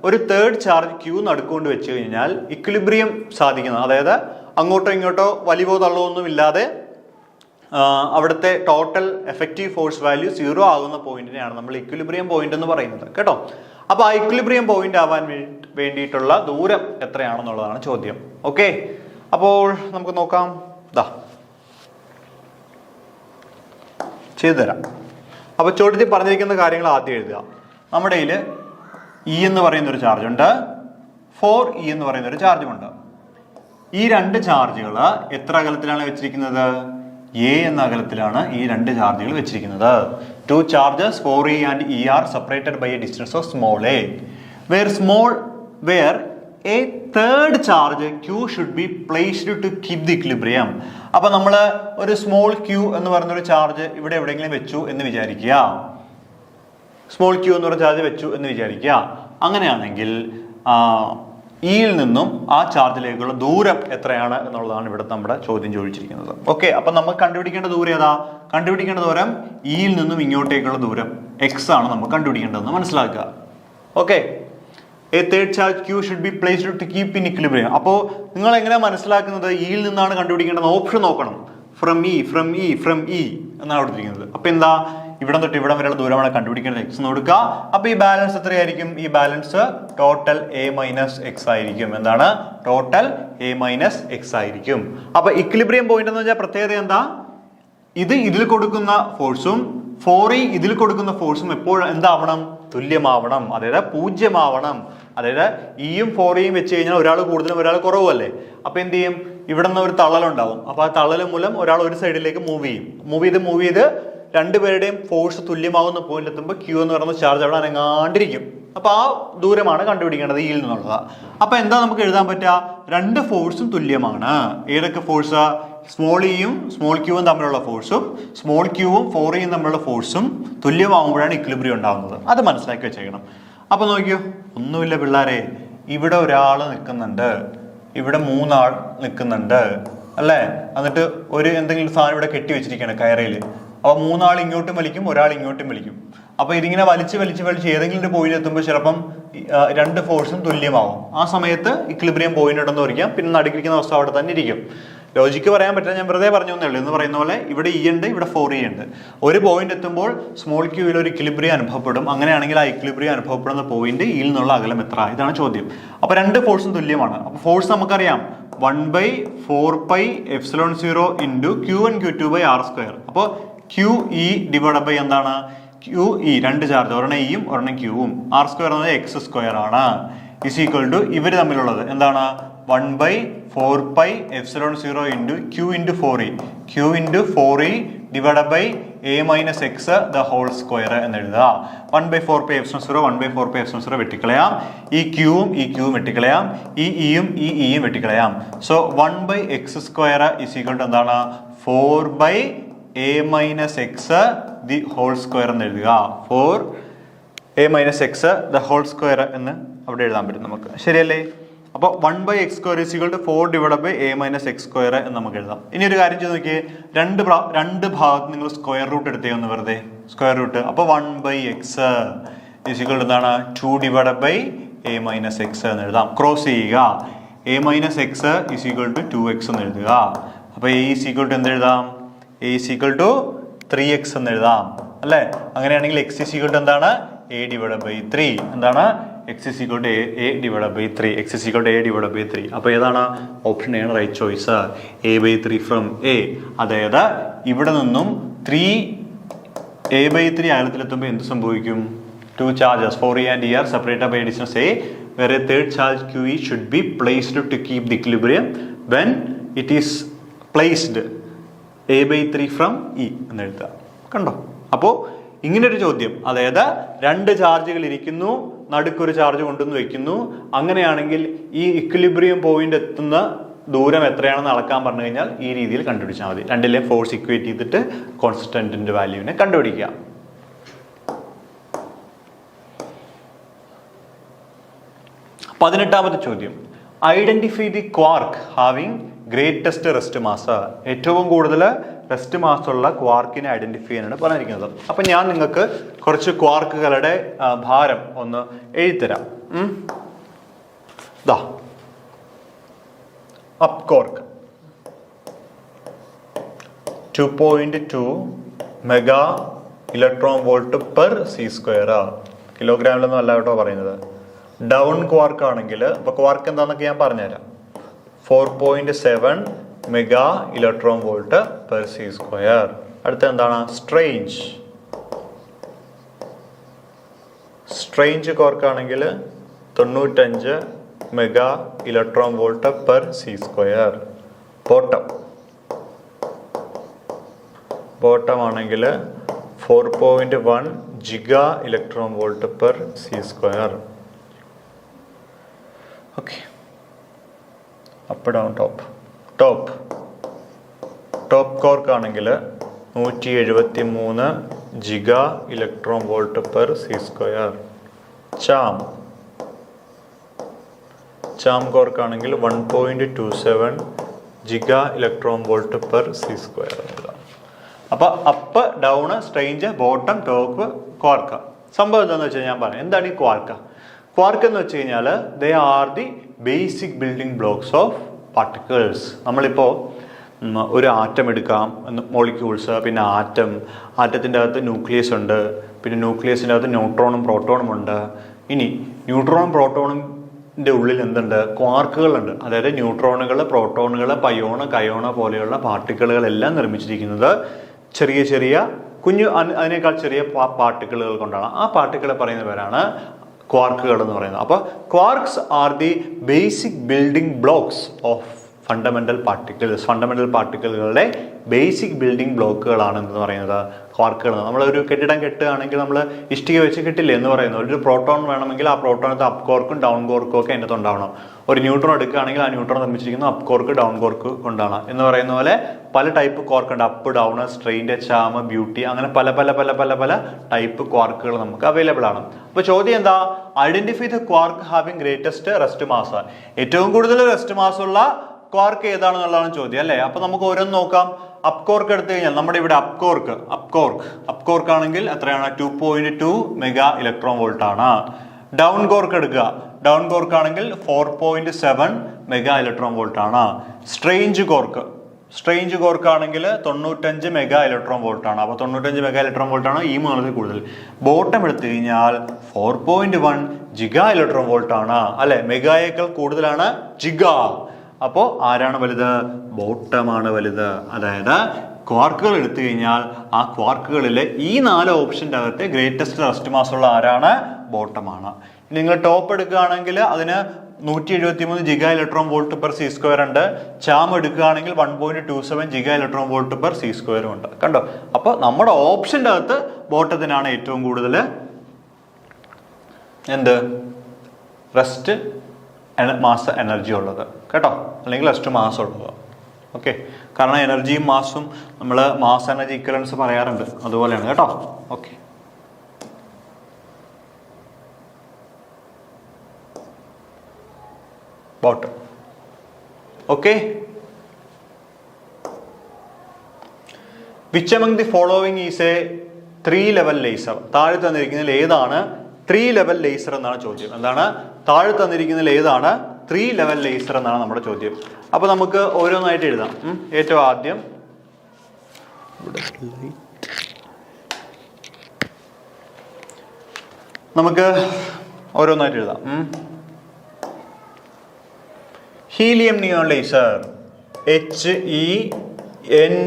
ഒരു തേർഡ് ചാർജ് Q നടുക്കൊണ്ട് വെച്ച് കഴിഞ്ഞാൽ ഇക്വിലിബ്രിയം സാധിക്കുന്നത്, അതായത് അങ്ങോട്ടോ ഇങ്ങോട്ടോ വലിവോ തള്ളോ ഒന്നും ഇല്ലാതെ അവിടുത്തെ ടോട്ടൽ എഫക്റ്റീവ് ഫോഴ്സ് വാല്യൂ 0 ആകുന്ന പോയിന്റിനെയാണ് നമ്മൾ ഇക്വിലിബ്രിയം പോയിന്റ് എന്ന് പറയുന്നത് കേട്ടോ. അപ്പോൾ ആ ഇക്വിലിബ്രിയം പോയിന്റ് ആവാൻ വേണ്ടിയിട്ടുള്ള ദൂരം എത്രയാണെന്നുള്ളതാണ് ചോദ്യം. ഓക്കെ, അപ്പോൾ നമുക്ക് നോക്കാം. ചെയ്തു തരാം. അപ്പോൾ ചോദ്യത്തിൽ പറഞ്ഞിരിക്കുന്ന കാര്യങ്ങൾ ആദ്യം എഴുതുക. നമ്മുടെ കയ്യിൽ E എന്ന് പറയുന്നൊരു ചാർജുണ്ട്, 4e എന്ന് പറയുന്നൊരു ചാർജുമുണ്ട്. ഈ രണ്ട് ചാർജുകൾ എത്ര അകലത്തിലാണ് വെച്ചിരിക്കുന്നത്? A എന്ന അകലത്തിലാണ് ഈ രണ്ട് ചാർജുകൾ വെച്ചിരിക്കുന്നത്. 2 charges 4e and E are separated by a distance of small a, where a third charge Q should be placed to keep the equilibrium. അപ്പോൾ നമ്മൾ ഒരു സ്മോൾ Q എന്ന് പറഞ്ഞൊരു ചാർജ് ഇവിടെ എവിടെയെങ്കിലും വെച്ചു എന്ന് വിചാരിക്കുക. സ്മോൾ Q എന്ന് പറഞ്ഞ ചാർജ് വെച്ചു എന്ന് വിചാരിക്കുക. അങ്ങനെയാണെങ്കിൽ ഇയിൽ നിന്നും ആ ചാർജിലേക്കുള്ള ദൂരം എത്രയാണ് എന്നുള്ളതാണ് ഇവിടെ നമ്മുടെ ചോദ്യം ചോദിച്ചിരിക്കുന്നത്. ഓക്കെ, അപ്പം നമ്മൾ കണ്ടുപിടിക്കേണ്ട ദൂരം ഏതാ? കണ്ടുപിടിക്കേണ്ട ദൂരം ഇയിൽ നിന്നും ഇങ്ങോട്ടേക്കുള്ള ദൂരം x ആണ് നമ്മൾ കണ്ടുപിടിക്കേണ്ടതെന്ന് മനസ്സിലാക്കുക. Okay, a third charge Q should be placed to keep in equilibrium. അപ്പോൾ നിങ്ങൾ എങ്ങനെയാണ് മനസ്സിലാക്കുന്നത്? ഇയിൽ നിന്നാണ് കണ്ടുപിടിക്കേണ്ടത്. ഓപ്ഷൻ നോക്കണം. ഫ്രം ഇ എന്നാണ് കൊടുത്തിരിക്കുന്നത്. അപ്പോൾ എന്താ, ഇവിടെ തൊട്ട് ഇവിടം വരെയുള്ള ദൂരമാണ് കണ്ടുപിടിക്കേണ്ടത്. x എന്ന് കൊടുക്കുക. അപ്പോൾ ഈ ബാലൻസ് എത്രയായിരിക്കും? ഈ balance total a minus X ആയിരിക്കും. എന്താണ്? ടോട്ടൽ a മൈനസ് എക്സ് ആയിരിക്കും. അപ്പോൾ ഇക്വിലിബ്രിയം പോയിന്റ് എന്ന് വെച്ചാൽ പ്രത്യേകത എന്താ? ഇതിൽ കൊടുക്കുന്ന ഫോഴ്സും 4e ഇതിൽ കൊടുക്കുന്ന ഫോഴ്സും എപ്പോഴും എന്താവണം? തുല്യമാവണം, അതായത് 0 ആവണം. അതായത് ഇയും 4eയും വെച്ച് കഴിഞ്ഞാൽ ഒരാൾ കൂടുതലും ഒരാൾ കുറവുമല്ലേ. അപ്പോൾ എന്ത് ചെയ്യും? ഇവിടെ നിന്ന് ഒരു തള്ളലുണ്ടാവും. അപ്പോൾ ആ തള്ളൽ മൂലം ഒരാൾ ഒരു സൈഡിലേക്ക് മൂവ് ചെയ്ത് രണ്ടുപേരുടെയും ഫോഴ്സ് തുല്യമാവുന്ന പോയിന്റ് എത്തുമ്പോൾ Q എന്ന് പറയുന്ന ചാർജ് അവിടെ അനങ്ങാണ്ടിരിക്കും. അപ്പോൾ ആ ദൂരമാണ് കണ്ടുപിടിക്കേണ്ടത് ഇയിൽ നിന്നുള്ളത്. അപ്പോൾ എന്താ നമുക്ക് എഴുതാൻ പറ്റുക? രണ്ട് ഫോഴ്സും തുല്യമാണ്. ഏതൊക്കെ ഫോഴ്സ്? സ്മോൾ ഇയും സ്മോൾ ക്യൂവും തമ്മിലുള്ള ഫോഴ്സും സ്മോൾ ക്യൂവും 4eയും തമ്മിലുള്ള ഫോഴ്സും തുല്യമാകുമ്പോഴാണ് ഇക്വിലിബ്രിയം ഉണ്ടാകുന്നത്. അത് മനസ്സിലാക്കി വെച്ചേക്കണം. അപ്പോൾ നോക്കിയോ, ഒന്നുമില്ല പിള്ളേരെ, ഇവിടെ ഒരാൾ നിൽക്കുന്നുണ്ട്, ഇവിടെ 3 ആൾ നിൽക്കുന്നുണ്ട് അല്ലേ. എന്നിട്ട് ഒരു എന്തെങ്കിലും സാധനം ഇവിടെ കെട്ടി വെച്ചിരിക്കുകയാണ് കയറയിൽ. അപ്പോൾ 3 ആൾ ഇങ്ങോട്ടും വലിക്കും, ഒരാൾ ഇങ്ങോട്ടും വലിക്കും. അപ്പോൾ ഇതിങ്ങനെ വലിച്ച് ഏതെങ്കിലും ഒരു പോയിന്റ് എത്തുമ്പോൾ ചിലപ്പം രണ്ട് ഫോഴ്സും തുല്യമാവും. ആ സമയത്ത് ഇക്വിലിബ്രിയം പോയിന്റ് ഉണ്ടെന്ന് വരിക്കാം. പിന്നെ നടുക്കിരിക്കുന്ന വസ്തു അവിടെ തന്നെ ഇരിക്കും. ലോജിക്ക് പറയാൻ പറ്റില്ല, ഞാൻ വെറുതെ പറഞ്ഞു എന്നേ ഉള്ളൂ. എന്ന് പറയുന്ന പോലെ ഇവിടെ E ഉണ്ട്, ഇവിടെ 4e ഉണ്ട്. ഒരു പോയിന്റ് എത്തുമ്പോൾ സ്മോൾ ക്യൂവിൽ ഒരു ഇക്വിലിബ്രിയം അനുഭവപ്പെടും. അങ്ങനെയാണെങ്കിൽ ആ ഇക്വിലിബ്രിയം അനുഭവപ്പെടുന്ന പോയിന്റ് ഇയിൽ നിന്നുള്ള അകലം എത്ര? ഇതാണ് ചോദ്യം. അപ്പോൾ രണ്ട് ഫോഴ്സും തുല്യമാണ്. അപ്പോൾ ഫോഴ്സ് നമുക്കറിയാം 1/4πε0 ഇൻറ്റു Q1 Q2 r². അപ്പോൾ QE ഡിവൈഡ് ബൈ എന്താണ്? QE രണ്ട് ചാർജ്, ഒരെണ്ണം ഇയും ഒരെണ്ണം ക്യൂവും. r² എന്നത് x² ആണ്. ഇസ് ഈക്വൽ ടു ഇവർ തമ്മിലുള്ളത് എന്താണ്? 1/4πε0 into Q into 4e. Q into 4e divide by a minus x the whole square എന്ന് എഴുതുക. 1/4πε0 1/4πε0 വെട്ടിക്കളയാം. ഈ ക്യൂവും വെട്ടിക്കളയാം. ഈ ഇയും വെട്ടിക്കളയാം. So 1/x² is equal to എന്താണ്? 4/a minus x the whole square എന്ന് എഴുതുക. 4a minus x the whole square എന്ന് അവിടെ എഴുതാൻ പറ്റും നമുക്ക്. ശരിയല്ലേ? അപ്പോൾ 1/x² is equal to 4 divided by a minus x² എന്ന് നമുക്ക് എഴുതാം. ഇനി ഒരു കാര്യം ചെയ്ത് നോക്കിയേ, രണ്ട് ഭാഗത്ത് നിങ്ങൾ സ്ക്വയർ റൂട്ട് എടുത്തേ ഒന്ന് വെറുതെ സ്ക്വയർ റൂട്ട്. അപ്പോൾ 1/x is equal to എന്താണ്? 2 divided by a minus x എന്ന് എഴുതാം. ക്രോസ് ചെയ്യുക. a minus x is equal to 2x എന്ന് എഴുതുക. അപ്പോൾ a is equal to എന്ത് എഴുതാം? a is equal to 3x എന്ന് എഴുതാം അല്ലേ. അങ്ങനെയാണെങ്കിൽ x is equal to എന്താണ്? a divided by 3. എന്താണ്? x is equal to a divided by 3. x is equal to a divided by 3. അപ്പോൾ ഏതാണ്? ഓപ്ഷൻ എ ആണ് right choice. a/3 from a. അതായത് ഇവിടെ നിന്നും 3a/3 അകലത്തിലെത്തുമ്പോൾ എന്ത് സംഭവിക്കും? 2 charges 4e and e are separated by a distance a, where a third charge QE should be placed to keep the equilibrium when it is placed a/3 from e എന്ന് എഴുതുക. കണ്ടോ? അപ്പോൾ ഇങ്ങനൊരു ചോദ്യം, അതായത് രണ്ട് ചാർജുകൾ ഇരിക്കുന്നു, നടുക്കൊരു ചാർജ് കൊണ്ടുവന്ന് വെക്കുന്നു. അങ്ങനെയാണെങ്കിൽ ഈ ഇക്വിലിബ്രിയം പോയിന്റ് എത്തുന്ന ദൂരം എത്രയാണെന്ന് അളക്കാൻ പറഞ്ഞു കഴിഞ്ഞാൽ ഈ രീതിയിൽ കണ്ടുപിടിച്ചാൽ മതി. രണ്ടിലെ ഫോഴ്സ് ഇക്വേറ്റ് ചെയ്തിട്ട് കോൺസ്റ്റന്റിന്റെ വാല്യൂവിനെ കണ്ടുപിടിക്കുക. പതിനെട്ടാമത്തെ ചോദ്യം, identify the quark having greatest rest mass, ഏറ്റവും കൂടുതൽ റെസ്റ്റ് മാസുള്ള ക്വാർക്കിനെ ഐഡന്റിഫൈ ചെയ്യാനാണ് പറഞ്ഞിരിക്കുന്നത്. അപ്പം ഞാൻ നിങ്ങൾക്ക് കുറച്ച് ക്വാർക്കുകളുടെ ഭാരം ഒന്ന് എഴുതിത്തരാം. ദാ up quark 2.2 mega electron volt per c². കിലോഗ്രാമിലൊന്നും അല്ല കേട്ടോ പറയുന്നത്. ഡൗൺ ക്വാർക്ക് ആണെങ്കിൽ, അപ്പോൾ ക്വാർക്ക് എന്താണെന്നൊക്കെ ഞാൻ പറഞ്ഞുതരാം. 4.7 mega electron volt per c². അടുത്ത എന്താണ്? സ്ട്രേഞ്ച് ക്വാർക്ക് ആണെങ്കിൽ 95 mega electron volt per c². Bottom ആണെങ്കിൽ 4.1 giga electron volt per c². Okay. Up down top quark ആണെങ്കിൽ 173 giga electron volt per c². Charm quark ആണെങ്കിൽ 1.27 giga electron volt per c². അപ്പൊ up, down, strange, bottom, top, quark. സംഭവം എന്താണെന്ന് വെച്ചാൽ ഞാൻ പറയാം. എന്താണ് ഈ ക്വാർക്ക്? ക്വാർക്ക് എന്ന് വെച്ച് കഴിഞ്ഞാൽ they are the basic building blocks of particles. നമ്മളിപ്പോൾ ഒരു ആറ്റം എടുക്കാം, മോളിക്യൂൾസ്, പിന്നെ ആറ്റത്തിൻ്റെ അകത്ത് ന്യൂക്ലിയസ് ഉണ്ട്, പിന്നെ ന്യൂക്ലിയസിൻ്റെ അകത്ത് ന്യൂട്രോണും പ്രോട്ടോണും ഉണ്ട്. ഇനി ന്യൂട്രോണും പ്രോട്ടോണിൻ്റെ ഉള്ളിൽ എന്തുണ്ട്? ക്വാർക്കുകളുണ്ട്. അതായത് ന്യൂട്രോണുകൾ, പ്രോട്ടോണുകൾ, കയോണ് പോലെയുള്ള പാർട്ടിക്കിളുകളെല്ലാം നിർമ്മിച്ചിരിക്കുന്നത് ചെറിയ കുഞ്ഞു അതിനേക്കാൾ ചെറിയ പാർട്ടിക്കിളുകൾ കൊണ്ടാണ്. ആ പാർട്ടിക്കിളെ പറയുന്ന പേരാണ് ക്വാർക്കുകൾ എന്ന് പറയുന്നത്. അപ്പോൾ quarks are the basic building blocks of fundamental പാർട്ടിക്കിളുകളുടെ ബേസിക് ബിൽഡിംഗ് ബ്ലോക്കുകളാണ് എന്ന് പറയുന്നത് ക്വാർക്കുകൾ. നമ്മളൊരു കെട്ടിടം കെട്ടുകയാണെങ്കിൽ നമ്മൾ ഇഷ്ടിക വെച്ച് കെട്ടില്ലേ എന്ന് പറയുന്നത്. ഒരു പ്രോട്ടോൺ വേണമെങ്കിൽ ആ പ്രോട്ടോണത്തെ അപ്പ് കോർക്കും ഡൗൺ കോർക്കും ഒക്കെ അതിനകത്ത് ഉണ്ടാവണം. ഒരു ന്യൂട്രോൺ എടുക്കുകയാണെങ്കിൽ ആ ന്യൂട്രോൺ നിർമ്മിച്ചിരിക്കുന്നത് അപ്പ് കോർക്ക്, ഡൗൺ കോർക്ക് കൊണ്ടാണ് എന്ന് പറയുന്ന പോലെ പല ടൈപ്പ് ക്വാർക്ക് ഉണ്ട്. Up, down, strange, charm, beauty, അങ്ങനെ പല ടൈപ്പ് ക്വാർക്കുകൾ നമുക്ക് അവൈലബിൾ ആണ്. അപ്പോൾ ചോദ്യം എന്താ? Identify the quark having greatest rest mass. ഏറ്റവും കൂടുതൽ റെസ്റ്റ് മാസ് ഉള്ള ക്വാർക്ക് ഏതാണെന്നുള്ളതാണ് ചോദ്യം അല്ലേ? അപ്പൊ നമുക്ക് ഓരോന്ന് നോക്കാം. അപ്പ് കോർക്ക് എടുത്തു കഴിഞ്ഞാൽ നമ്മുടെ ഇവിടെ അപ്പ് കോർക്ക് ആണെങ്കിൽ എത്രയാണ്? 2.2 മെഗാ ഇലക്ട്രോൺ വോൾട്ട് ആണ്. ഡൗൺ കോർക്ക് എടുക്കുക. ഡൗൺ കോർക്ക് ആണെങ്കിൽ 4.7 മെഗാ ഇലക്ട്രോൺ വോൾട്ട് ആണ്. സ്ട്രേഞ്ച് കോർക്ക് ആണെങ്കിൽ 95 മെഗാ ഇലക്ട്രോൺ വോൾട്ട് ആണ്. അപ്പോൾ 95 മെഗാ ഇലക്ട്രോൺ വോൾട്ട് ആണ് ഈ മൂന്നിൽ കൂടുതൽ. ബോട്ടം എടുത്തു കഴിഞ്ഞാൽ 4.1 ജിഗാ ഇലക്ട്രോൺ വോൾട്ട് ആണ് അല്ലെ? മെഗായേക്കാൾ കൂടുതലാണ് ജിഗാ. അപ്പോൾ ആരാണ് വലുത്? ബോട്ടമാണ് വലുത്. അതായത് ക്വാർക്കുകൾ എടുത്തു കഴിഞ്ഞാൽ ആ ക്വാർക്കുകളിലെ ഈ 4 ഓപ്ഷൻ്റെ അകത്ത് ഗ്രേറ്റസ്റ്റ് റെസ്റ്റ് മാസ് ഉള്ള ആരാണ്? ബോട്ടമാണ്. നിങ്ങൾ ടോപ്പ് എടുക്കുകയാണെങ്കിൽ അതിന് 173 giga electron volt per c² ഉണ്ട്. ചാം എടുക്കുകയാണെങ്കിൽ 1.27 giga electron volt per c² ഉണ്ട്. കണ്ടോ? അപ്പോൾ നമ്മുടെ ഓപ്ഷൻ്റെ അകത്ത് ബോട്ടത്തിനാണ് ഏറ്റവും കൂടുതൽ റെസ്റ്റ് മാസ് എനർജി ഉള്ളത് കേട്ടോ, അല്ലെങ്കിൽ റെസ്റ്റ് മാസ് ഉള്ളത്. ഓക്കെ, കാരണം എനർജിയും മാസും നമ്മൾ മാസ് എനർജി ഇക്വലൻസ് പറയാറുണ്ട്, അതുപോലെയാണ് കേട്ടോ. Okay, bottom. Okay, which among the following is a 3-level laser? താഴെ തന്നിരിക്കുന്നതിൽ ഏതാണ് 3-level laser എന്നാണ് ചോദ്യം. എന്താണ് താഴെ തന്നിരിക്കുന്നതിൽ ഏതാണ് 3-level laser എന്നാണ് നമ്മുടെ ചോദ്യം. അപ്പൊ നമുക്ക് ഓരോന്നായിട്ട് എഴുതാം. ഏറ്റവും ആദ്യം നമുക്ക് ഓരോന്നായിട്ട് എഴുതാം. Helium neon laser, HENE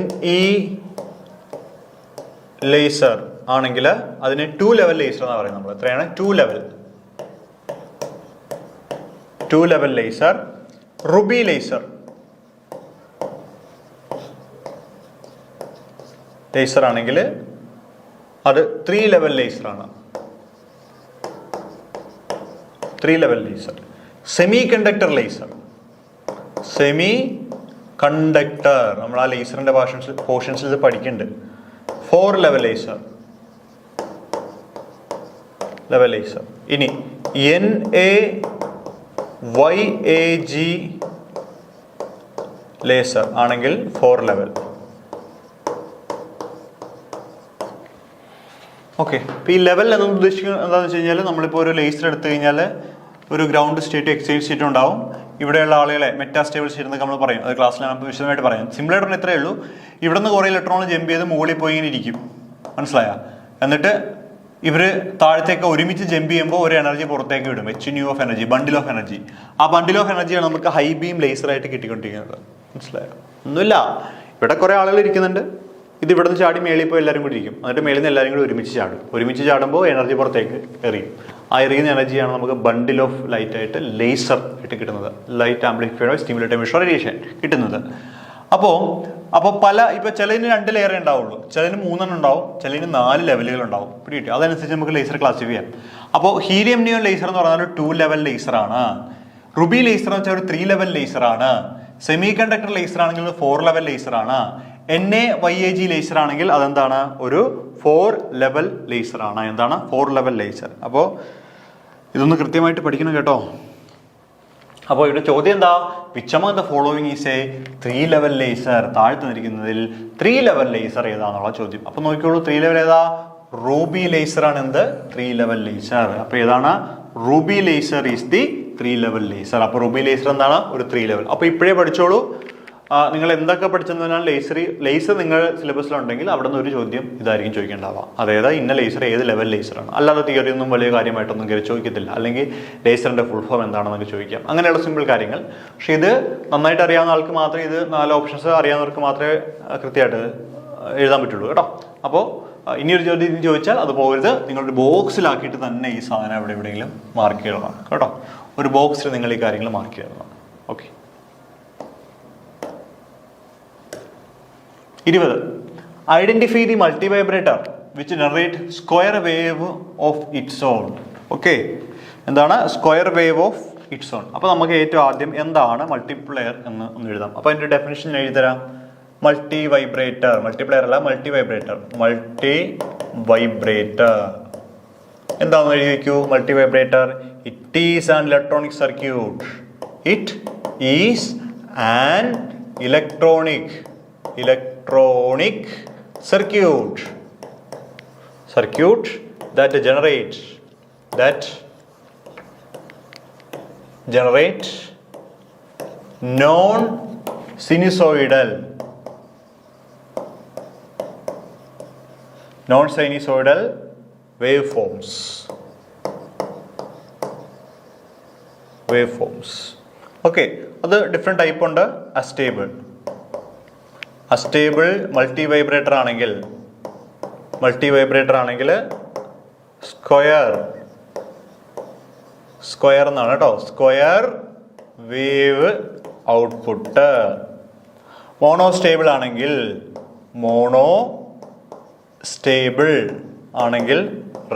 laser ആണെങ്കിൽ അതിന് 2-level ലേസർ എന്നാണ് പറയുന്നത്. നമ്മൾ എത്രയാണ്? 2-level laser. റുബി ലേസർ ആണെങ്കിൽ അത് 3-level ലേസർ ആണ്. 3-level laser. സെമി കണ്ടക്ടർ നമ്മൾ ആ ലേസറിന്റെ പോർഷൻസിൽ ഇത് പഠിക്കുന്നുണ്ട്. 4-level laser. ഇനി NaYAG ലേസർ ആണെങ്കിൽ 4 ലെവൽ. ഓക്കെ, ഇപ്പോൾ ഈ ലെവൽ എന്ന് ഉദ്ദേശിക്കുന്നത് എന്താണെന്ന് വെച്ച് കഴിഞ്ഞാൽ നമ്മളിപ്പോൾ ഒരു ലേസർ എടുത്തു കഴിഞ്ഞാൽ ഒരു ഗ്രൗണ്ട് സ്റ്റേറ്റ് എക്സൈറ്റ് സ്റ്റേറ്റ് ഉണ്ടാവും. ഇവിടെയുള്ള ആളുകളെ മെറ്റാസ്റ്റേബിൾ സ്റ്റേറ്റ് എന്നൊക്കെ നമ്മൾ പറയും. അത് ക്ലാസ്സിൽ നമുക്ക് വിശദമായിട്ട് പറയാം. സിമ്പിളായിട്ട് ഇത്രയേ ഉള്ളൂ. ഇവിടെ നിന്ന് കുറേ ഇലക്ട്രോൺ ജമ്പ് ചെയ്ത് മുകളിൽ പോയി ഇങ്ങനെ ഇരിക്കും, മനസ്സിലായോ? എന്നിട്ട് ഇവർ താഴത്തേക്ക് ഒരുമിച്ച് ജമ്പ് ചെയ്യുമ്പോൾ ഒരു എനർജി പുറത്തേക്ക് വിടും, HNU of energy, bundle of energy. ആ ബണ്ടിൽ ഓഫ് എനർജിയാണ് നമുക്ക് ഹൈ ബീം ലേസറായിട്ട് കിട്ടിക്കൊണ്ടിരിക്കുന്നത്, മനസ്സിലായോ? ഒന്നുമില്ല, ഇവിടെ കുറേ ആളുകൾ ഇരിക്കുന്നുണ്ട്. ഇത് ഇവിടെ നിന്ന് ചാടി മേളിൽ പോയി എല്ലാവരും കൂടി ഇരിക്കും. എന്നിട്ട് മേളിൽ നിന്ന് എല്ലാവരും കൂടി ഒരുമിച്ച് ചാടുമ്പോൾ എനർജി പുറത്തേക്ക് എറിയും. ആ എറിയുന്ന എനർജിയാണ് നമുക്ക് ബണ്ടിൽ ഓഫ് ലൈറ്റ് ആയിട്ട് ലേസർ ആയിട്ട് കിട്ടുന്നത്, light amplified stimulated emission radiation കിട്ടുന്നത്. അപ്പോൾ ഇപ്പോൾ ചിലതിന് 2 ലെയറേ ഉണ്ടാവുള്ളൂ, ചിലതിന് 3 ഉണ്ടാവും, ചിലതിന് 4 ലെവലുകൾ ഉണ്ടാവും. പിടികിട്ടി? അതനുസരിച്ച് നമുക്ക് ലേസർ ക്ലാസിഫൈ ചെയ്യാം. അപ്പോൾ ഹീലിയം നിയോൺ ലേസർ എന്ന് പറഞ്ഞാൽ 2 ലെവൽ ലേസറാണ്. റുബി ലേസർ എന്ന് വെച്ചാൽ ഒരു 3 ലെവൽ ലേസറാണ്. സെമി കണ്ടക്ടർ ലേസർ ആണെങ്കിൽ 4 ലെവൽ ലേസറാണ്. NaYAG ലേസർ ആണെങ്കിൽ അതെന്താണ്? ഒരു 4 ലെവൽ ലേസറാണ്. എന്താണ്? 4 ലെവൽ ലേസർ. അപ്പോൾ ഇതൊന്ന് കൃത്യമായിട്ട് പഠിക്കണം കേട്ടോ. അപ്പോൾ ഇവിടെ ചോദ്യം എന്താ? Which among the following is a 3 level laser? താഴ്ത്തു നിൽക്കുന്നതിൽ 3 ലെവൽ ലേസർ ഏതാന്നുള്ള ചോദ്യം. അപ്പോൾ നോക്കിക്കോളൂ, 3 ലെവൽ ഏതാ? റൂബി ലേസർ ആണ്. എന്ത്? 3 ലെവൽ ലേസർ. അപ്പോൾ ഏതാണ്? Ruby laser is the 3 level laser. അപ്പോൾ റൂബി ലേസർ എന്താണ്? ഒരു 3 ലെവൽ. അപ്പോൾ ഇപ്പോഴേ പഠിച്ചോളൂ. നിങ്ങൾ എന്തൊക്കെ പഠിച്ചെന്ന് പറഞ്ഞാൽ ലേസർ നിങ്ങൾ സിലബസിലുണ്ടെങ്കിൽ അവിടെ നിന്ന് ഒരു ചോദ്യം ഇതായിരിക്കും ചോദിക്കേണ്ടാവുക. അതായത് ഇന്ന ലേസർ ഏത് ലെവൽ ലേസറാണ്. അല്ലാതെ തിയറി ഒന്നും വലിയ കാര്യമായിട്ടൊന്നും കയറി ചോദിക്കത്തില്ല. അല്ലെങ്കിൽ ലേസറിന്റെ ഫുൾ ഫോം എന്താണെന്നൊക്കെ ചോദിക്കാം. അങ്ങനെയുള്ള സിമ്പിൾ കാര്യങ്ങൾ. പക്ഷേ ഇത് നന്നായിട്ട് അറിയാവുന്ന ആൾക്ക് മാത്രമേ, ഇത് 4 ഓപ്ഷൻസ് അറിയാവുന്നവർക്ക് മാത്രമേ കൃത്യമായിട്ട് എഴുതാൻ പറ്റുള്ളൂ കേട്ടോ. അപ്പോൾ ഇനിയൊരു ചോദ്യം ചോദിച്ചാൽ അത് പോകരുത്. നിങ്ങളൊരു ബോക്സിലാക്കിയിട്ട് തന്നെ ഈ സാധനം എവിടെ എവിടെയെങ്കിലും മാർക്ക് ചെയ്യണം കേട്ടോ. ഒരു ബോക്സിൽ നിങ്ങൾ ഈ കാര്യങ്ങൾ മാർക്ക് ചെയ്യണം. Okay. 20. Identify the multivibrator which generate square wave of its own. Okay, എന്താണ് square wave of its own? അപ്പോൾ നമുക്ക് ഏറ്റവും ആദ്യം എന്താണ് മൾട്ടിപ്ലെയർ എന്ന് ഒന്ന് എഴുതാം. അപ്പോൾ അതിൻ്റെ ഡെഫിനിഷൻ എഴുതരാം. മൾട്ടി വൈബ്രേറ്റർ, മൾട്ടിപ്ലെയർ അല്ല, മൾട്ടി വൈബ്രേറ്റർ. മൾട്ടി വൈബ്രേറ്റർ എന്താണെന്ന് എഴുതി വയ്ക്കൂ. Multivibrator, it is an electronic circuit. It is an electronic circuit that generates non-sinusoidal waveforms. Okay, അത് ഡിഫറെന്റ് ടൈപ്പ് ഉണ്ട്. അസ്റ്റേബിൾ മൾട്ടി വൈബ്രേറ്റർ ആണെങ്കിൽ സ്ക്വയർ എന്നാണ് കേട്ടോ. Square wave output. മോണോസ്റ്റേബിൾ ആണെങ്കിൽ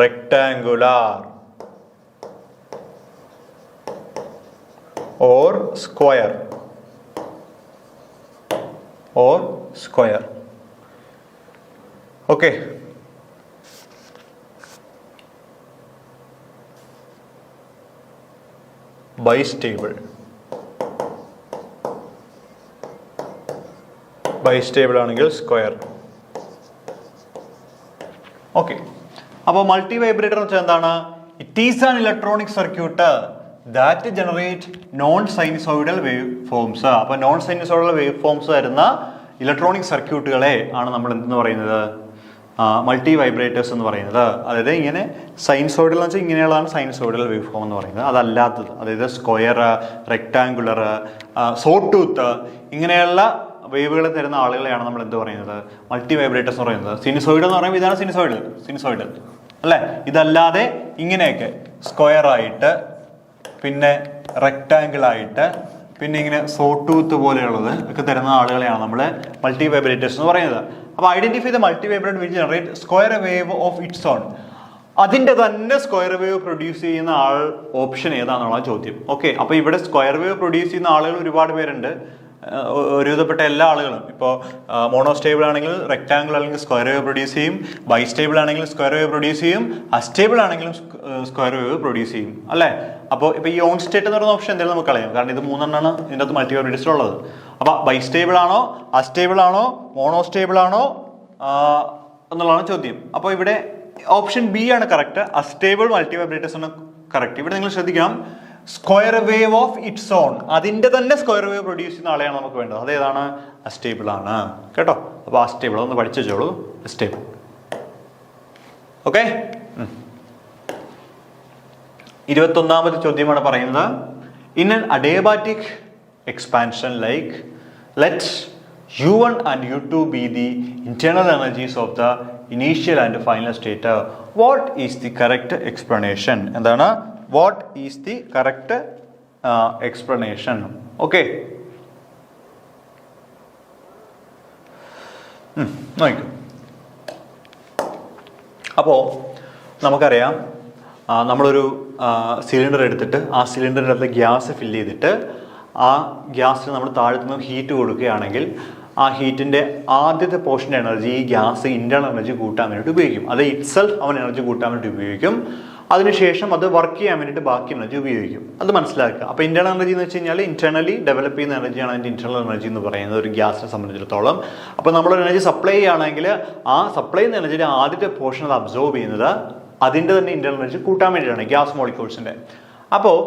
rectangular or square. Okay. Bistable ആണെങ്കിൽ square. Okay, അപ്പോൾ multivibrator എന്ന് വെച്ചാൽ എന്താണ്? It is an electronic circuit that generate non sinusoidal wave forms. അപ്പോൾ നോൺ സൈനുസോയിഡൽ വേവ് ഫോംസ് വരുന്ന ഇലക്ട്രോണിക് സർക്യൂട്ടുകളെ ആണ് നമ്മൾ എന്തെന്ന് പറയുന്നത്? മൾട്ടി വൈബ്രേറ്റേഴ്സ് എന്ന് പറയുന്നത്. അതായത് ഇങ്ങനെ സൈനുസോയിഡൽ എന്ന് വെച്ചാൽ ഇങ്ങനെയുള്ളതാണ് സൈനുസോയിഡൽ വേവ് ഫോം എന്ന് പറയുന്നത്. അതല്ലാത്തത്, അതായത് സ്ക്വയർ, റെക്ടാങ്കുലർ, സോട്ടൂത്ത് ഇങ്ങനെയുള്ള വേവുകൾ തരുന്ന ആളുകളെയാണ് നമ്മൾ എന്ത് പറയുന്നത്? മൾട്ടി വൈബ്രേറ്റേഴ്സ് എന്ന് പറയുന്നത്. സിനുസോയിഡൽ എന്ന് പറയുമ്പോൾ ഇതാണ് സിനുസോയിഡൽ അല്ലേ? ഇതല്ലാതെ ഇങ്ങനെയൊക്കെ സ്ക്വയർ ആയിട്ട്, പിന്നെ റെക്ടാങ്കിൾ ആയിട്ട്, പിന്നെ ഇങ്ങനെ സോട്ടൂത്ത് പോലെയുള്ളത് ഒക്കെ തരുന്ന ആളുകളെയാണ് നമ്മൾ മൾട്ടി വൈബ്രേറ്റേഴ്സ് എന്ന് പറയുന്നത്. അപ്പോൾ identify the multi vibrator which generate square wave of its on. അതിൻ്റെ തന്നെ സ്ക്വയർ വേവ് പ്രൊഡ്യൂസ് ചെയ്യുന്ന ഓപ്ഷൻ ഏതാണെന്നുള്ള ചോദ്യം. ഓക്കെ, അപ്പോൾ ഇവിടെ സ്ക്വയർ വേവ് പ്രൊഡ്യൂസ് ചെയ്യുന്ന ആളുകൾ ഒരുപാട് പേരുണ്ട്. ഒരുവിധപ്പെട്ട എല്ലാ ആളുകളും. ഇപ്പോൾ മോണോസ്റ്റേബിൾ ആണെങ്കിൽ റെക്ടാങ്കിൾ അല്ലെങ്കിൽ സ്ക്വയർ വേവ് പ്രൊഡ്യൂസ് ചെയ്യും, ബൈസ്റ്റേബിൾ ആണെങ്കിൽ സ്ക്വയർ വേവ് പ്രൊഡ്യൂസ് ചെയ്യും, അസ്റ്റേബിൾ ആണെങ്കിലും സ്ക്വയർ വേവ് പ്രൊഡ്യൂസ് ചെയ്യും അല്ലേ? അപ്പോൾ ഇപ്പോൾ ഈ ഓൺ സ്റ്റേറ്റ് എന്ന് പറയുന്ന ഓപ്ഷൻ എന്തെങ്കിലും നമുക്ക് കളയാം, കാരണം ഇത് 3 ഇതിൻ്റെ അകത്ത് മൾട്ടി വൈബ്രേറ്റേഴ്സ് ഉള്ളത്. അപ്പൊ ബൈസ്റ്റേബിൾ ആണോ, അസ്റ്റേബിൾ ആണോ, മോണോസ്റ്റേബിൾ ആണോ എന്നുള്ളതാണ് ചോദ്യം. അപ്പോൾ ഇവിടെ ഓപ്ഷൻ ബി ആണ് കറക്റ്റ്. അസ്റ്റേബിൾ മൾട്ടി വൈബ്രേറ്റേഴ്സ് ആണ് കറക്റ്റ്. ഇവിടെ നിങ്ങൾ ശ്രദ്ധിക്കണം, square wave of its on, അതിന്റെ തന്നെ സ്ക്വയർ വേവ് പ്രൊഡ്യൂസ് ചെയ്യുന്ന ആളെയാണ് നമുക്ക് വേണ്ടത്. അതേതാണ്? അസ്റ്റേബിൾ ആണ് കേട്ടോ. അപ്പോൾ അസ്റ്റേബിൾ ഒന്ന് പഠിച്ചു വെച്ചോളൂ. അസ്റ്റേബിൾ. ഓക്കെ. 21ാമത്തെ ചോദ്യമാണ് പറയുന്നത്, in an adiabatic expansion like let U1 and U2 be the internal energies of the initial and final state. What is the correct explanation? എന്താണ്? What is the correct explanation? Okay. നോക്കൂ. അപ്പോൾ നമുക്കറിയാം, നമ്മളൊരു cylinder എടുത്തിട്ട് ആ സിലിണ്ടറിൻ്റെ അകത്ത് gas fill ചെയ്തിട്ട് ആ ഗ്യാസിന് നമ്മൾ താഴത്തുനിന്ന് ഹീറ്റ് കൊടുക്കുകയാണെങ്കിൽ ആ ഹീറ്റിൻ്റെ ആദ്യത്തെ പോർഷൻ്റെ എനർജി ഈ ഗ്യാസ് ഇൻറ്റേർണൽ എനർജി കൂട്ടാൻ വേണ്ടിയിട്ട് ഉപയോഗിക്കും. അത് ഇറ്റ്സെൽഫ് അവൻ എനർജി കൂട്ടാൻ വേണ്ടി ഉപയോഗിക്കും. അതിനുശേഷം അത് വർക്ക് ചെയ്യാൻ വേണ്ടിയിട്ട് ബാക്കി എനർജി ഉപയോഗിക്കും. അത് മനസ്സിലാക്കുക. അപ്പോൾ ഇൻറ്റേർണൽ എനർജി എന്ന് വെച്ച് കഴിഞ്ഞാൽ ഇന്റർണലി ഡെവലപ്പ് ചെയ്യുന്ന എനർജിയാണ് അതിൻ്റെ ഇൻറ്റേർണൽ എനർജി എന്ന് പറയുന്നത് ഒരു ഗ്യാസിനെ സംബന്ധിച്ചിടത്തോളം. അപ്പോൾ നമ്മളൊരു എനർജി സപ്ലൈ ചെയ്യുകയാണെങ്കിൽ ആ സപ്ലൈ ചെയ്യുന്ന എനർജിയുടെ ആദ്യത്തെ പോർഷൻ അത് അബ്സോർബ് ചെയ്യുന്നത് അതിൻ്റെ തന്നെ ഇൻറ്റേർണൽ എനർജി കൂട്ടാൻ വേണ്ടിയിട്ടാണ്, ഗ്യാസ് മോളിക്യൂൾസിൻ്റെ. അപ്പോൾ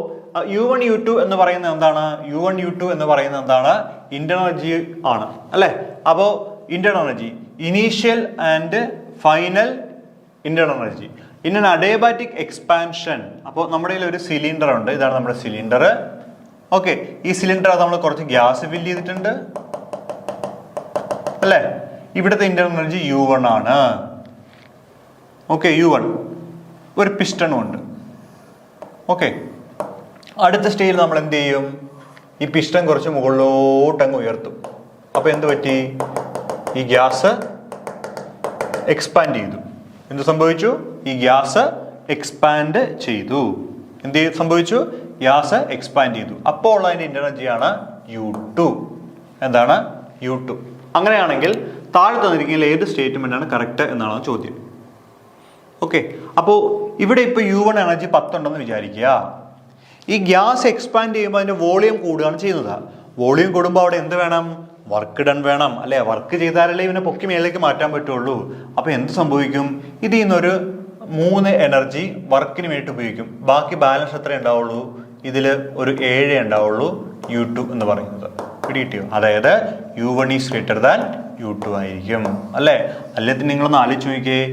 U1 U2 എന്ന് പറയുന്നത് എന്താണ്? U1 U2 എന്ന് പറയുന്നത് എന്താണ്? ഇന്റേണൽ എനർജി ആണ് അല്ലേ? അപ്പോൾ internal energy initial and final internal energy in an adiabatic expansion. അപ്പോൾ നമ്മുടെ കയ്യിൽ ഒരു സിലിണ്ടർ ഉണ്ട്. ഇതാണ് നമ്മുടെ സിലിണ്ടർ. ഓക്കെ. ഈ സിലിണ്ടർ നമ്മൾ കുറച്ച് ഗ്യാസ് ഫില്ല് ചെയ്തിട്ടുണ്ട് അല്ലേ? ഇവിടുത്തെ ഇന്റേണൽ എനർജി U1 ആണ്. Okay, U1. ഒരു പിസ്റ്റണും ഉണ്ട്. ഓക്കെ. അടുത്ത സ്റ്റേജിൽ നമ്മൾ എന്ത് ചെയ്യും? ഈ പിസ്റ്റൺ കുറച്ച് മുകളിലോട്ട് അങ്ങ് ഉയർത്തും. അപ്പോൾ എന്ത് പറ്റി? ഈ ഗ്യാസ് എക്സ്പാൻഡ് ചെയ്തു. എന്ത് സംഭവിച്ചു? ഈ ഗ്യാസ് എക്സ്പാൻഡ് ചെയ്തു. എന്ത് സംഭവിച്ചു? ഗ്യാസ് എക്സ്പാൻഡ് ചെയ്തു. അപ്പോൾ ഉള്ളതിൻ്റെ എനർജിയാണ് U2. എന്താണ്? U2. അങ്ങനെയാണെങ്കിൽ താഴെ തന്നിരിക്കുന്ന ഏത് സ്റ്റേറ്റ്മെന്റ് ആണ് കറക്റ്റ് എന്നാണ് ചോദ്യം. ഓക്കെ. അപ്പോൾ ഇവിടെ ഇപ്പോൾ U1 എനർജി 10 ഉണ്ടെന്ന് വിചാരിക്കുക. ഈ ഗ്യാസ് എക്സ്പാൻഡ് ചെയ്യുമ്പോൾ അതിൻ്റെ വോളിയം കൂടുകയാണ് ചെയ്യുന്നത്. വോളിയം കൂടുമ്പോൾ അവിടെ എന്ത് വേണം? വർക്ക് ഡൺ വേണം അല്ലേ? വർക്ക് ചെയ്താലല്ലേ ഇവനെ പൊക്കി മേലേക്ക് മാറ്റാൻ പറ്റുള്ളൂ. അപ്പോൾ എന്ത് സംഭവിക്കും? ഇതിൽ നിന്നൊരു 3 എനർജി വർക്കിന് വേണ്ടി ഉപയോഗിക്കും. ബാക്കി ബാലൻസ് എത്ര ഉണ്ടാവുള്ളൂ? ഇതിൽ ഒരു 7 ഉണ്ടാവുള്ളൂ. U2 എന്ന് പറയുന്നത് പിടികിട്ടിയോ? അതായത് U1 is greater than U2 ആയിരിക്കും അല്ലേ? അല്ലെങ്കിൽ നിങ്ങളൊന്ന് ആലോചിച്ച് നോക്കിയേ,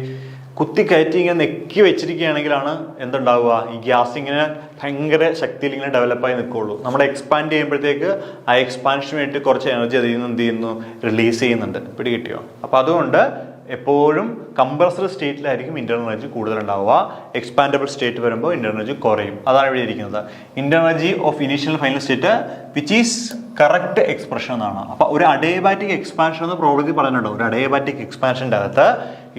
കുത്തി കയറ്റി ഇങ്ങനെ നെക്കി വെച്ചിരിക്കുകയാണെങ്കിലാണ് എന്തുണ്ടാവുക? ഈ ഗ്യാസ് ഇങ്ങനെ ഭയങ്കര ശക്തിയിൽ ഇങ്ങനെ ഡെവലപ്പായി നിൽക്കുള്ളൂ. നമ്മുടെ എക്സ്പാൻഡ് ചെയ്യുമ്പോഴത്തേക്ക് ആ എക്സ്പാൻഷന് വേണ്ടി കുറച്ച് എനർജി അതിൽ നിന്ന് എന്ത് ചെയ്യുന്നു? റിലീസ് ചെയ്യുന്നുണ്ട്. പിടികിട്ടിയോ? അപ്പോൾ അതുകൊണ്ട് എപ്പോഴും കംപ്രസ്ഡ് സ്റ്റേറ്റിലായിരിക്കും ഇന്റേണൽ എനർജി കൂടുതൽ ഉണ്ടാവുക. എക്സ്പാൻഡബിൾ സ്റ്റേറ്റ് വരുമ്പോൾ ഇന്റേണൽ എനർജി കുറയും. അതാണ് ഇവിടെ ഇരിക്കുന്നത്. Internal energy of initial final state which is correct expression എന്നാണ്. അപ്പോൾ ഒരു അഡിയബാറ്റിക് എക്സ്പാൻഷൻ എന്ന് പ്രോബ്ലത്തിൽ പറഞ്ഞിട്ടുണ്ടോ? ഒരു അഡിയബാറ്റിക് എക്സ്പാൻഷൻ്റെ അകത്ത്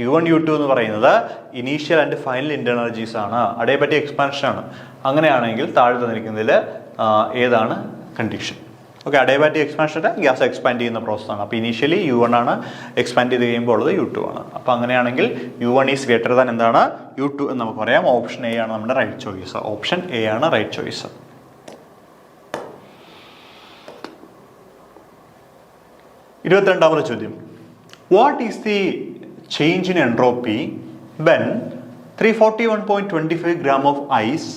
U1 U2 എന്ന് പറയുന്നത് initial and final internal energies ആണ്, അഡിയബാറ്റിക് എക്സ്പാൻഷൻ ആണ്. അങ്ങനെയാണെങ്കിൽ താഴെ തന്നിരിക്കുന്നതിൽ ഏതാണ് കണ്ടീഷൻ? ഓക്കെ. അഡിയബാറ്റിക് എക്സ്പാൻഷൻ്റെ ഗ്യാസ് എക്സ്പാൻഡ് ചെയ്യുന്ന പ്രോസസ്സാണ്. അപ്പോൾ ഇനീഷ്യലി U1 ആണ്, എക്സ്പാൻഡ് ചെയ്ത് കഴിയുമ്പോൾ ഉള്ളത് U2 ആണ്. അപ്പോൾ അങ്ങനെയാണെങ്കിൽ U1 ഈസ് ഗ്രേറ്റർ ദാൻ എന്താണ്? U2 എന്ന് നമുക്ക് പറയാം. ഓപ്ഷൻ എ ആണ് നമ്മുടെ റൈറ്റ് ചോയ്സ്. ഓപ്ഷൻ എ ആണ് റൈറ്റ് ചോയ്സ്. 22ാമത്തെ ചോദ്യം, what is the change in entropy when 341.25 gram of ice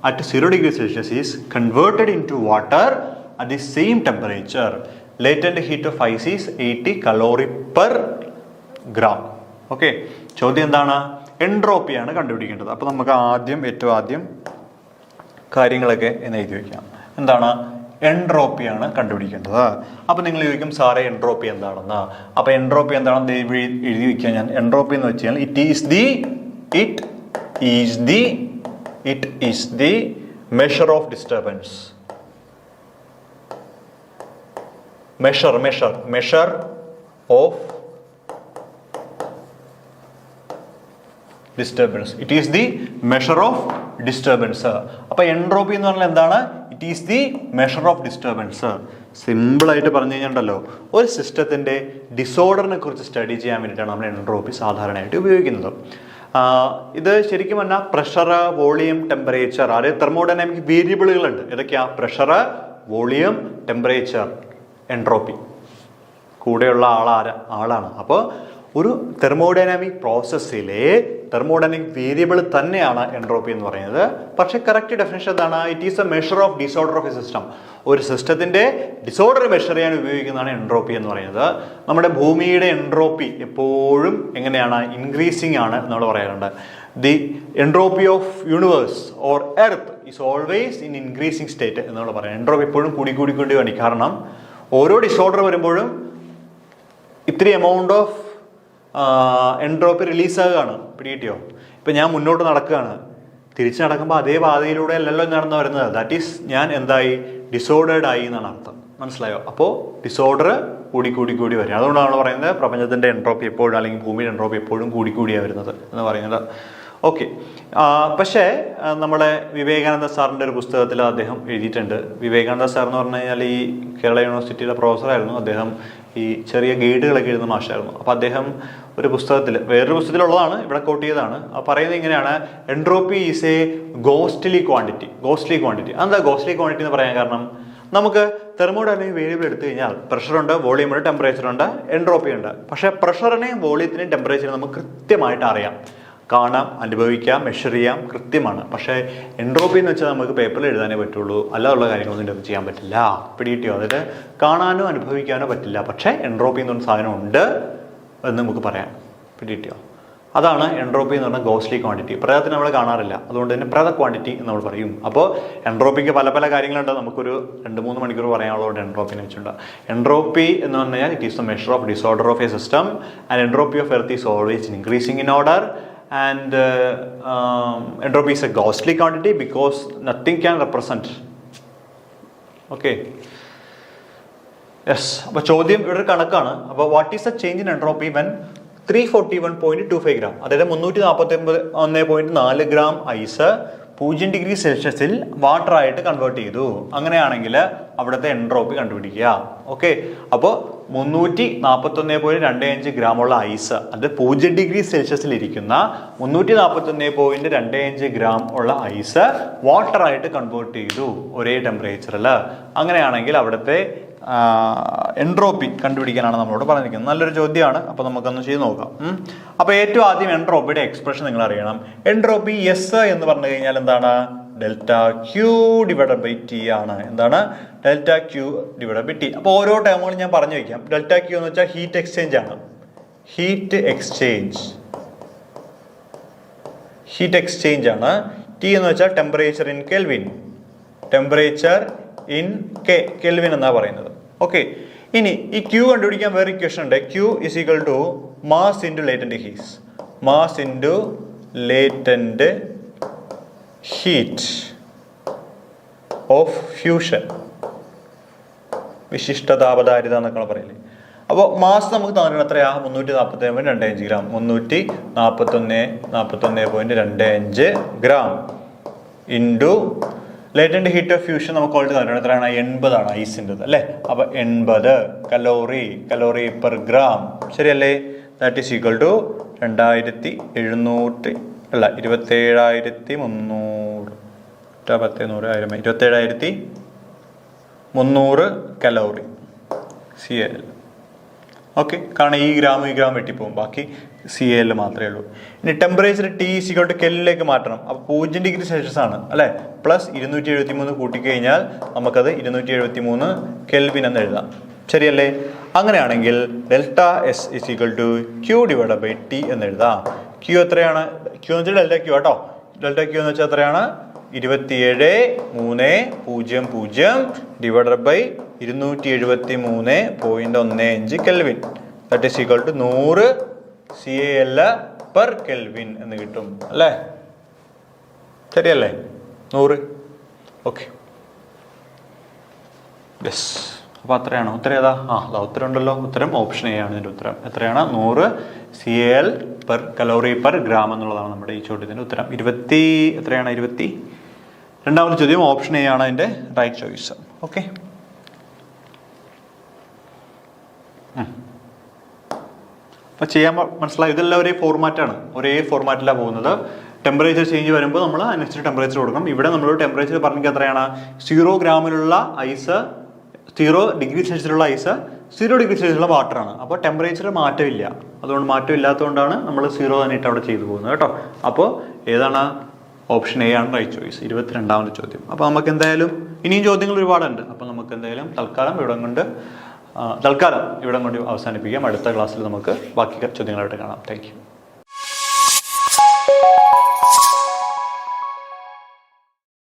at 0 degree Celsius is converted into water at the same temperature? Latent heat of ice is 80 calorie per gram. Okay. ചോദ്യം എന്താണ്? എൻട്രോപ്പിയാണ് കണ്ടുപിടിക്കേണ്ടത്. അപ്പോൾ നമുക്ക് ഏറ്റവും ആദ്യം കാര്യങ്ങളൊക്കെ എന്ന് എഴുതി വയ്ക്കാം. എന്താണ്? എൻട്രോപ്പിയാണ് കണ്ടുപിടിക്കേണ്ടത്. അപ്പോൾ നിങ്ങൾ ചോദിക്കും, സാറേ എൻട്രോപ്പി എന്താണെന്ന്. അപ്പോൾ എൻട്രോപ്പി എന്താണെന്ന് എഴുതി വയ്ക്കുക ഞാൻ. എൻട്രോപ്പി എന്ന് വെച്ച് കഴിഞ്ഞാൽ it is the measure of disturbance. Measure of disturbance. It is the measure of disturbance. അപ്പൊ എൻട്രോപ്പി എന്ന് പറഞ്ഞാൽ എന്താണ്? It is the measure of disturbance. സിമ്പിളായിട്ട് പറഞ്ഞു കഴിഞ്ഞിട്ടുണ്ടല്ലോ, ഒരു സിസ്റ്റത്തിന്റെ ഡിസോർഡറിനെ കുറിച്ച് സ്റ്റഡി ചെയ്യാൻ വേണ്ടിയിട്ടാണ് നമ്മൾ എൻട്രോപ്പി സാധാരണയായിട്ട് ഉപയോഗിക്കുന്നത്. ഇത് ശരിക്കും പറഞ്ഞാൽ പ്രഷർ, വോളിയം, ടെമ്പറേച്ചർ, അതായത് തെർമോഡൈനാമിക് വേരിയബിളുകളുണ്ട്. ഏതൊക്കെയാ? Pressure, volume, temperature. എൻട്രോപ്പി. കൂടെയുള്ള ആളാണ്. അപ്പോൾ ഒരു തെർമോഡൈനാമിക് പ്രോസസ്സിലെ തെർമോഡൈനാമിക് വേരിയബിൾ തന്നെയാണ് എൻട്രോപ്പി എന്ന് പറയുന്നത്. പക്ഷേ കറക്റ്റ് ഡെഫിനേഷൻ എന്താണ്? It is A measure of disorder of A system. ഒരു സിസ്റ്റത്തിൻ്റെ ഡിസോർഡർ മെഷർ ചെയ്യാൻ ഉപയോഗിക്കുന്നതാണ് എൻട്രോപ്പി എന്ന് പറയുന്നത്. നമ്മുടെ ഭൂമിയുടെ എൻട്രോപ്പി എപ്പോഴും എങ്ങനെയാണ്? ഇൻക്രീസിങ് ആണ് നമ്മൾ പറയാറുണ്ട്. The entropy of universe or earth is always in increasing state എന്നുള്ള പറയാം. എൻട്രോപ്പി എപ്പോഴും കൂടിക്കൂടി വേണം. കാരണം ഓരോ ഡിസോർഡർ വരുമ്പോഴും ഇത്തിരി എമൗണ്ട് ഓഫ് എൻട്രോപ്പി റിലീസാകുകയാണ്. പിടികിട്ടിയോ? ഇപ്പം ഞാൻ മുന്നോട്ട് നടക്കുകയാണ്, തിരിച്ച് നടക്കുമ്പോൾ അതേ പാതയിലൂടെ അല്ലല്ലോ നടന്നു വരുന്നത്. ദാറ്റ് ഈസ് ഞാൻ എന്തായി? ഡിസോർഡേഡ് ആയി എന്നാണ് അർത്ഥം. മനസ്സിലായോ? അപ്പോൾ ഡിസോർഡർ കൂടി വരും. അതുകൊണ്ടാണ് നമ്മൾ പറയുന്നത് പ്രപഞ്ചത്തിൻ്റെ എൻട്രോപ്പി എപ്പോഴും, അല്ലെങ്കിൽ ഭൂമിയുടെ എൻട്രോപ്പി എപ്പോഴും കൂടിയാണ് വരുന്നത് എന്ന് പറയുന്നത്. ഓക്കെ. പക്ഷേ നമ്മുടെ വിവേകാനന്ദ സാറിൻ്റെ ഒരു പുസ്തകത്തിൽ അദ്ദേഹം എഴുതിയിട്ടുണ്ട്. വിവേകാനന്ദ സാർ എന്ന് പറഞ്ഞു കഴിഞ്ഞാൽ ഈ കേരള യൂണിവേഴ്സിറ്റിയുടെ പ്രൊഫസറായിരുന്നു. അദ്ദേഹം ഈ ചെറിയ ഗൈഡുകളൊക്കെ എഴുതുന്ന മാഷായിരുന്നു. അപ്പോൾ അദ്ദേഹം ഒരു പുസ്തകത്തിൽ, വേറൊരു പുസ്തകത്തിലുള്ളതാണ്, ഇവിടെ കോട്ട് ചെയ്തതാണ്, പറയുന്നത് ഇങ്ങനെയാണ്: entropy is A ghostly quantity. എന്താ ഗോസ്റ്റ്ലി ക്വാണ്ടിറ്റി എന്ന് പറയാൻ കാരണം? നമുക്ക് തെർമോഡൈനാമിക് വേരിയബിൾ എടുത്തു കഴിഞ്ഞാൽ പ്രഷറുണ്ട്, വോളിയമുണ്ട്, ടെമ്പറേച്ചറുണ്ട്, എൻട്രോപ്പി ഉണ്ട്. പക്ഷേ പ്രഷറിനെയും വോളിയത്തിനെയും ടെമ്പറേച്ചറിനെയും നമുക്ക് കൃത്യമായിട്ട് അറിയാം, കാണാം, അനുഭവിക്കാം, മെഷർ ചെയ്യാം, കൃത്യമാണ്. പക്ഷേ എൻട്രോപ്പി എന്ന് വെച്ചാൽ നമുക്ക് പേപ്പറിൽ എഴുതാനേ പറ്റുള്ളൂ, അല്ലാതുള്ള കാര്യങ്ങളൊന്നും ഡെവലപ്പ് ചെയ്യാൻ പറ്റില്ല. പിടികിട്ടിയോ? അതിൽ കാണാനോ അനുഭവിക്കാനോ പറ്റില്ല. പക്ഷേ എൻട്രോപ്പി എന്ന് പറഞ്ഞ സാധനം ഉണ്ട് എന്ന് നമുക്ക് പറയാം. പിടികിട്ടിയോ? അതാണ് എൻട്രോപ്പി എന്ന് പറഞ്ഞാൽ ഗോസ്റ്റ്ലി ക്വാണ്ടിറ്റി. പ്രേതത്തിന് നമ്മൾ കാണാറില്ല, അതുകൊണ്ട് തന്നെ പ്രേത ക്വാണ്ടിറ്റി എന്ന് നമ്മൾ പറയും. അപ്പോൾ എൻട്രോപ്പിക്ക് പല കാര്യങ്ങളുണ്ട്. നമുക്കൊരു 2-3 മണിക്കൂർ പറയാനുള്ളതുകൊണ്ട് എൻട്രോപ്പിനെ വെച്ചിട്ടുണ്ട്. എൻട്രോപ്പി എന്ന് പറഞ്ഞു കഴിഞ്ഞാൽ it is the measure of disorder of A system and entropy of earth is always increasing in order. And entropy is a ghostly quantity because nothing can represent. Okay. Yes. അപ്പോൾ ചോദ്യം ഇവിടെ ഒരു കണക്കാണ്. അപ്പോൾ what is the change in entropy when 341.25 gram, അതായത് 341.4 gram ice 0 degree സെൽഷ്യസിൽ water ആയിട്ട് convert ചെയ്തു. അങ്ങനെയാണെങ്കിൽ അവിടുത്തെ എൻട്രോപ്പി കണ്ടുപിടിക്കുക. ഓക്കെ. അപ്പോൾ 341.25 ഗ്രാമുള്ള ഐസ്, അത് 0 ഡിഗ്രി സെൽഷ്യസിൽ ഇരിക്കുന്ന 341.25 ഗ്രാം ഉള്ള ഐസ് വാട്ടർ ആയിട്ട് കൺവേർട്ട് ചെയ്തു ഒരേ ടെമ്പറേച്ചറിൽ. അങ്ങനെയാണെങ്കിൽ അവിടുത്തെ എൻട്രോപ്പി കണ്ടുപിടിക്കാനാണ് നമ്മളോട് പറഞ്ഞിരിക്കുന്നത്. നല്ലൊരു ചോദ്യമാണ്. അപ്പോൾ നമുക്കൊന്ന് ചെയ്ത് നോക്കാം. അപ്പോൾ ഏറ്റവും ആദ്യം എൻട്രോപ്പിയുടെ എക്സ്പ്രഷൻ നിങ്ങൾ അറിയണം. എൻട്രോപ്പി എസ് എന്ന് പറഞ്ഞു കഴിഞ്ഞാൽ എന്താണ്? Delta Q divided by T ആണ്. എന്താണ്? Delta Q divided by T. അപ്പോൾ ഓരോ ടേമുകളും ഞാൻ പറഞ്ഞു വയ്ക്കാം. ഡെൽറ്റ ക്യൂ എന്ന് വെച്ചാൽ ഹീറ്റ് എക്സ്ചേഞ്ച് ആണ്. ഹീറ്റ് എക്സ്ചേഞ്ച് ആണ്. ടി എന്ന് വെച്ചാൽ temperature in kelvin. Temperature in kelvin എന്നാണ് പറയുന്നത്. ഓക്കെ. ഇനി ഈ ക്യൂ കണ്ടുപിടിക്കാൻ വേറെ ഇക്വേഷൻ ഉണ്ട്. Q is equal to mass into latent heat. Mass into latent heat of fusion. വിശിഷ്ട താപധാരിത എന്നൊക്കെ പറയില്ലേ. അപ്പോൾ മാസ് നമുക്ക് തന്നിട്ടുണ്ട് എത്രയാ? 341.25 gram. 341.25 gram into latent heat of fusion നമുക്ക് ഓൾറെഡി തന്നിട്ടുണ്ട്. എത്രയാണ്? 80 ആണ് ഐസിൻ്റെത് അല്ലേ. അപ്പോൾ 80 കലോറി പെർ ഗ്രാം. ശരിയല്ലേ? That is equal to 27,300 calorie CL. Okay. കാരണം ഈ ഗ്രാം വെട്ടിപ്പോകും, ബാക്കി CL മാത്രമേ ഉള്ളൂ. ഇനി ടെമ്പറേച്ചർ T ഈക്വൽ ടു കെല്ലിലേക്ക് മാറ്റണം. അപ്പോൾ 0 ഡിഗ്രി സെൽഷ്യസ് ആണ് അല്ലേ. പ്ലസ് 273 കൂട്ടിക്കഴിഞ്ഞാൽ നമുക്കത് 273 കെൽവിൻ എന്ന് എഴുതാം. ശരിയല്ലേ? അങ്ങനെയാണെങ്കിൽ delta S is equal to Q divide by T എന്ന് എഴുതാം. ക്യൂ എത്രയാണ്? ക്യൂ എന്ന് വെച്ചാൽ ഡെൽറ്റ ക്യൂ കേട്ടോ. ഡെൽറ്റ ക്യൂ എന്ന് വെച്ചാൽ എത്രയാണ്? 27,300 divided by 273.15 kelvin. That is equal to 100 CAL per kelvin എന്ന് കിട്ടും അല്ലേ. ശരിയല്ലേ? 100. ഓക്കെ. യെസ്. അപ്പോൾ അത്രയാണോ? ഉത്തരം ഏതാ? ഉത്തരം ഉണ്ടല്ലോ. ഉത്തരം ഓപ്ഷൻ എ ആണ് ഇതിൻ്റെ ഉത്തരം. എത്രയാണ്? 100 CAL per calorie per gram എന്നുള്ളതാണ് നമ്മുടെ ഈ ചോദ്യത്തിൻ്റെ ഉത്തരം. 22ാമത്തെ ചോദ്യം ഓപ്ഷൻ എ ആണ് അതിൻ്റെ റൈറ്റ് ചോയ്സ്. ഓക്കെ. അപ്പോൾ ചെയ്യാൻ മനസ്സിലായി. ഇതെല്ലാം ഒരേ ഫോർമാറ്റിലാണ് പോകുന്നത്. ടെമ്പറേച്ചർ ചേഞ്ച് വരുമ്പോൾ നമ്മൾ അതിനനുസരിച്ച് ടെമ്പറേച്ചർ കൊടുക്കണം. ഇവിടെ നമ്മൾ ടെമ്പറേച്ചർ പറഞ്ഞെങ്കിൽ എത്രയാണ്? 0 ഗ്രാമിലുള്ള ഐസ് 0 ഡിഗ്രി സെൽഷ്യസിലുള്ള ഐസ് 0 ഡിഗ്രി സെൽഷ്യസിലുള്ള വാട്ടറാണ്. അപ്പോൾ ടെമ്പറേച്ചർ മാറ്റമില്ല. അതുകൊണ്ട് മാറ്റം ഇല്ലാത്തതുകൊണ്ടാണ് നമ്മൾ 0 തന്നെ ഇട്ട് അവിടെ ചെയ്തു പോകുന്നത് കേട്ടോ. അപ്പോൾ ഏതാണ്? ഓപ്ഷൻ എ ആണ് റൈറ്റ് ചോയ്സ്. 22ാമത്തെ ചോദ്യം. അപ്പോൾ നമുക്ക് എന്തായാലും ഇനിയും ചോദ്യങ്ങൾ ഒരുപാടുണ്ട്. അപ്പോൾ നമുക്ക് എന്തായാലും തൽക്കാലം ഇവിടം കൊണ്ട് അവസാനിപ്പിക്കാം. അടുത്ത ക്ലാസ്സിൽ നമുക്ക് ബാക്കി ചോദ്യങ്ങളായിട്ട് കാണാം. Thank you.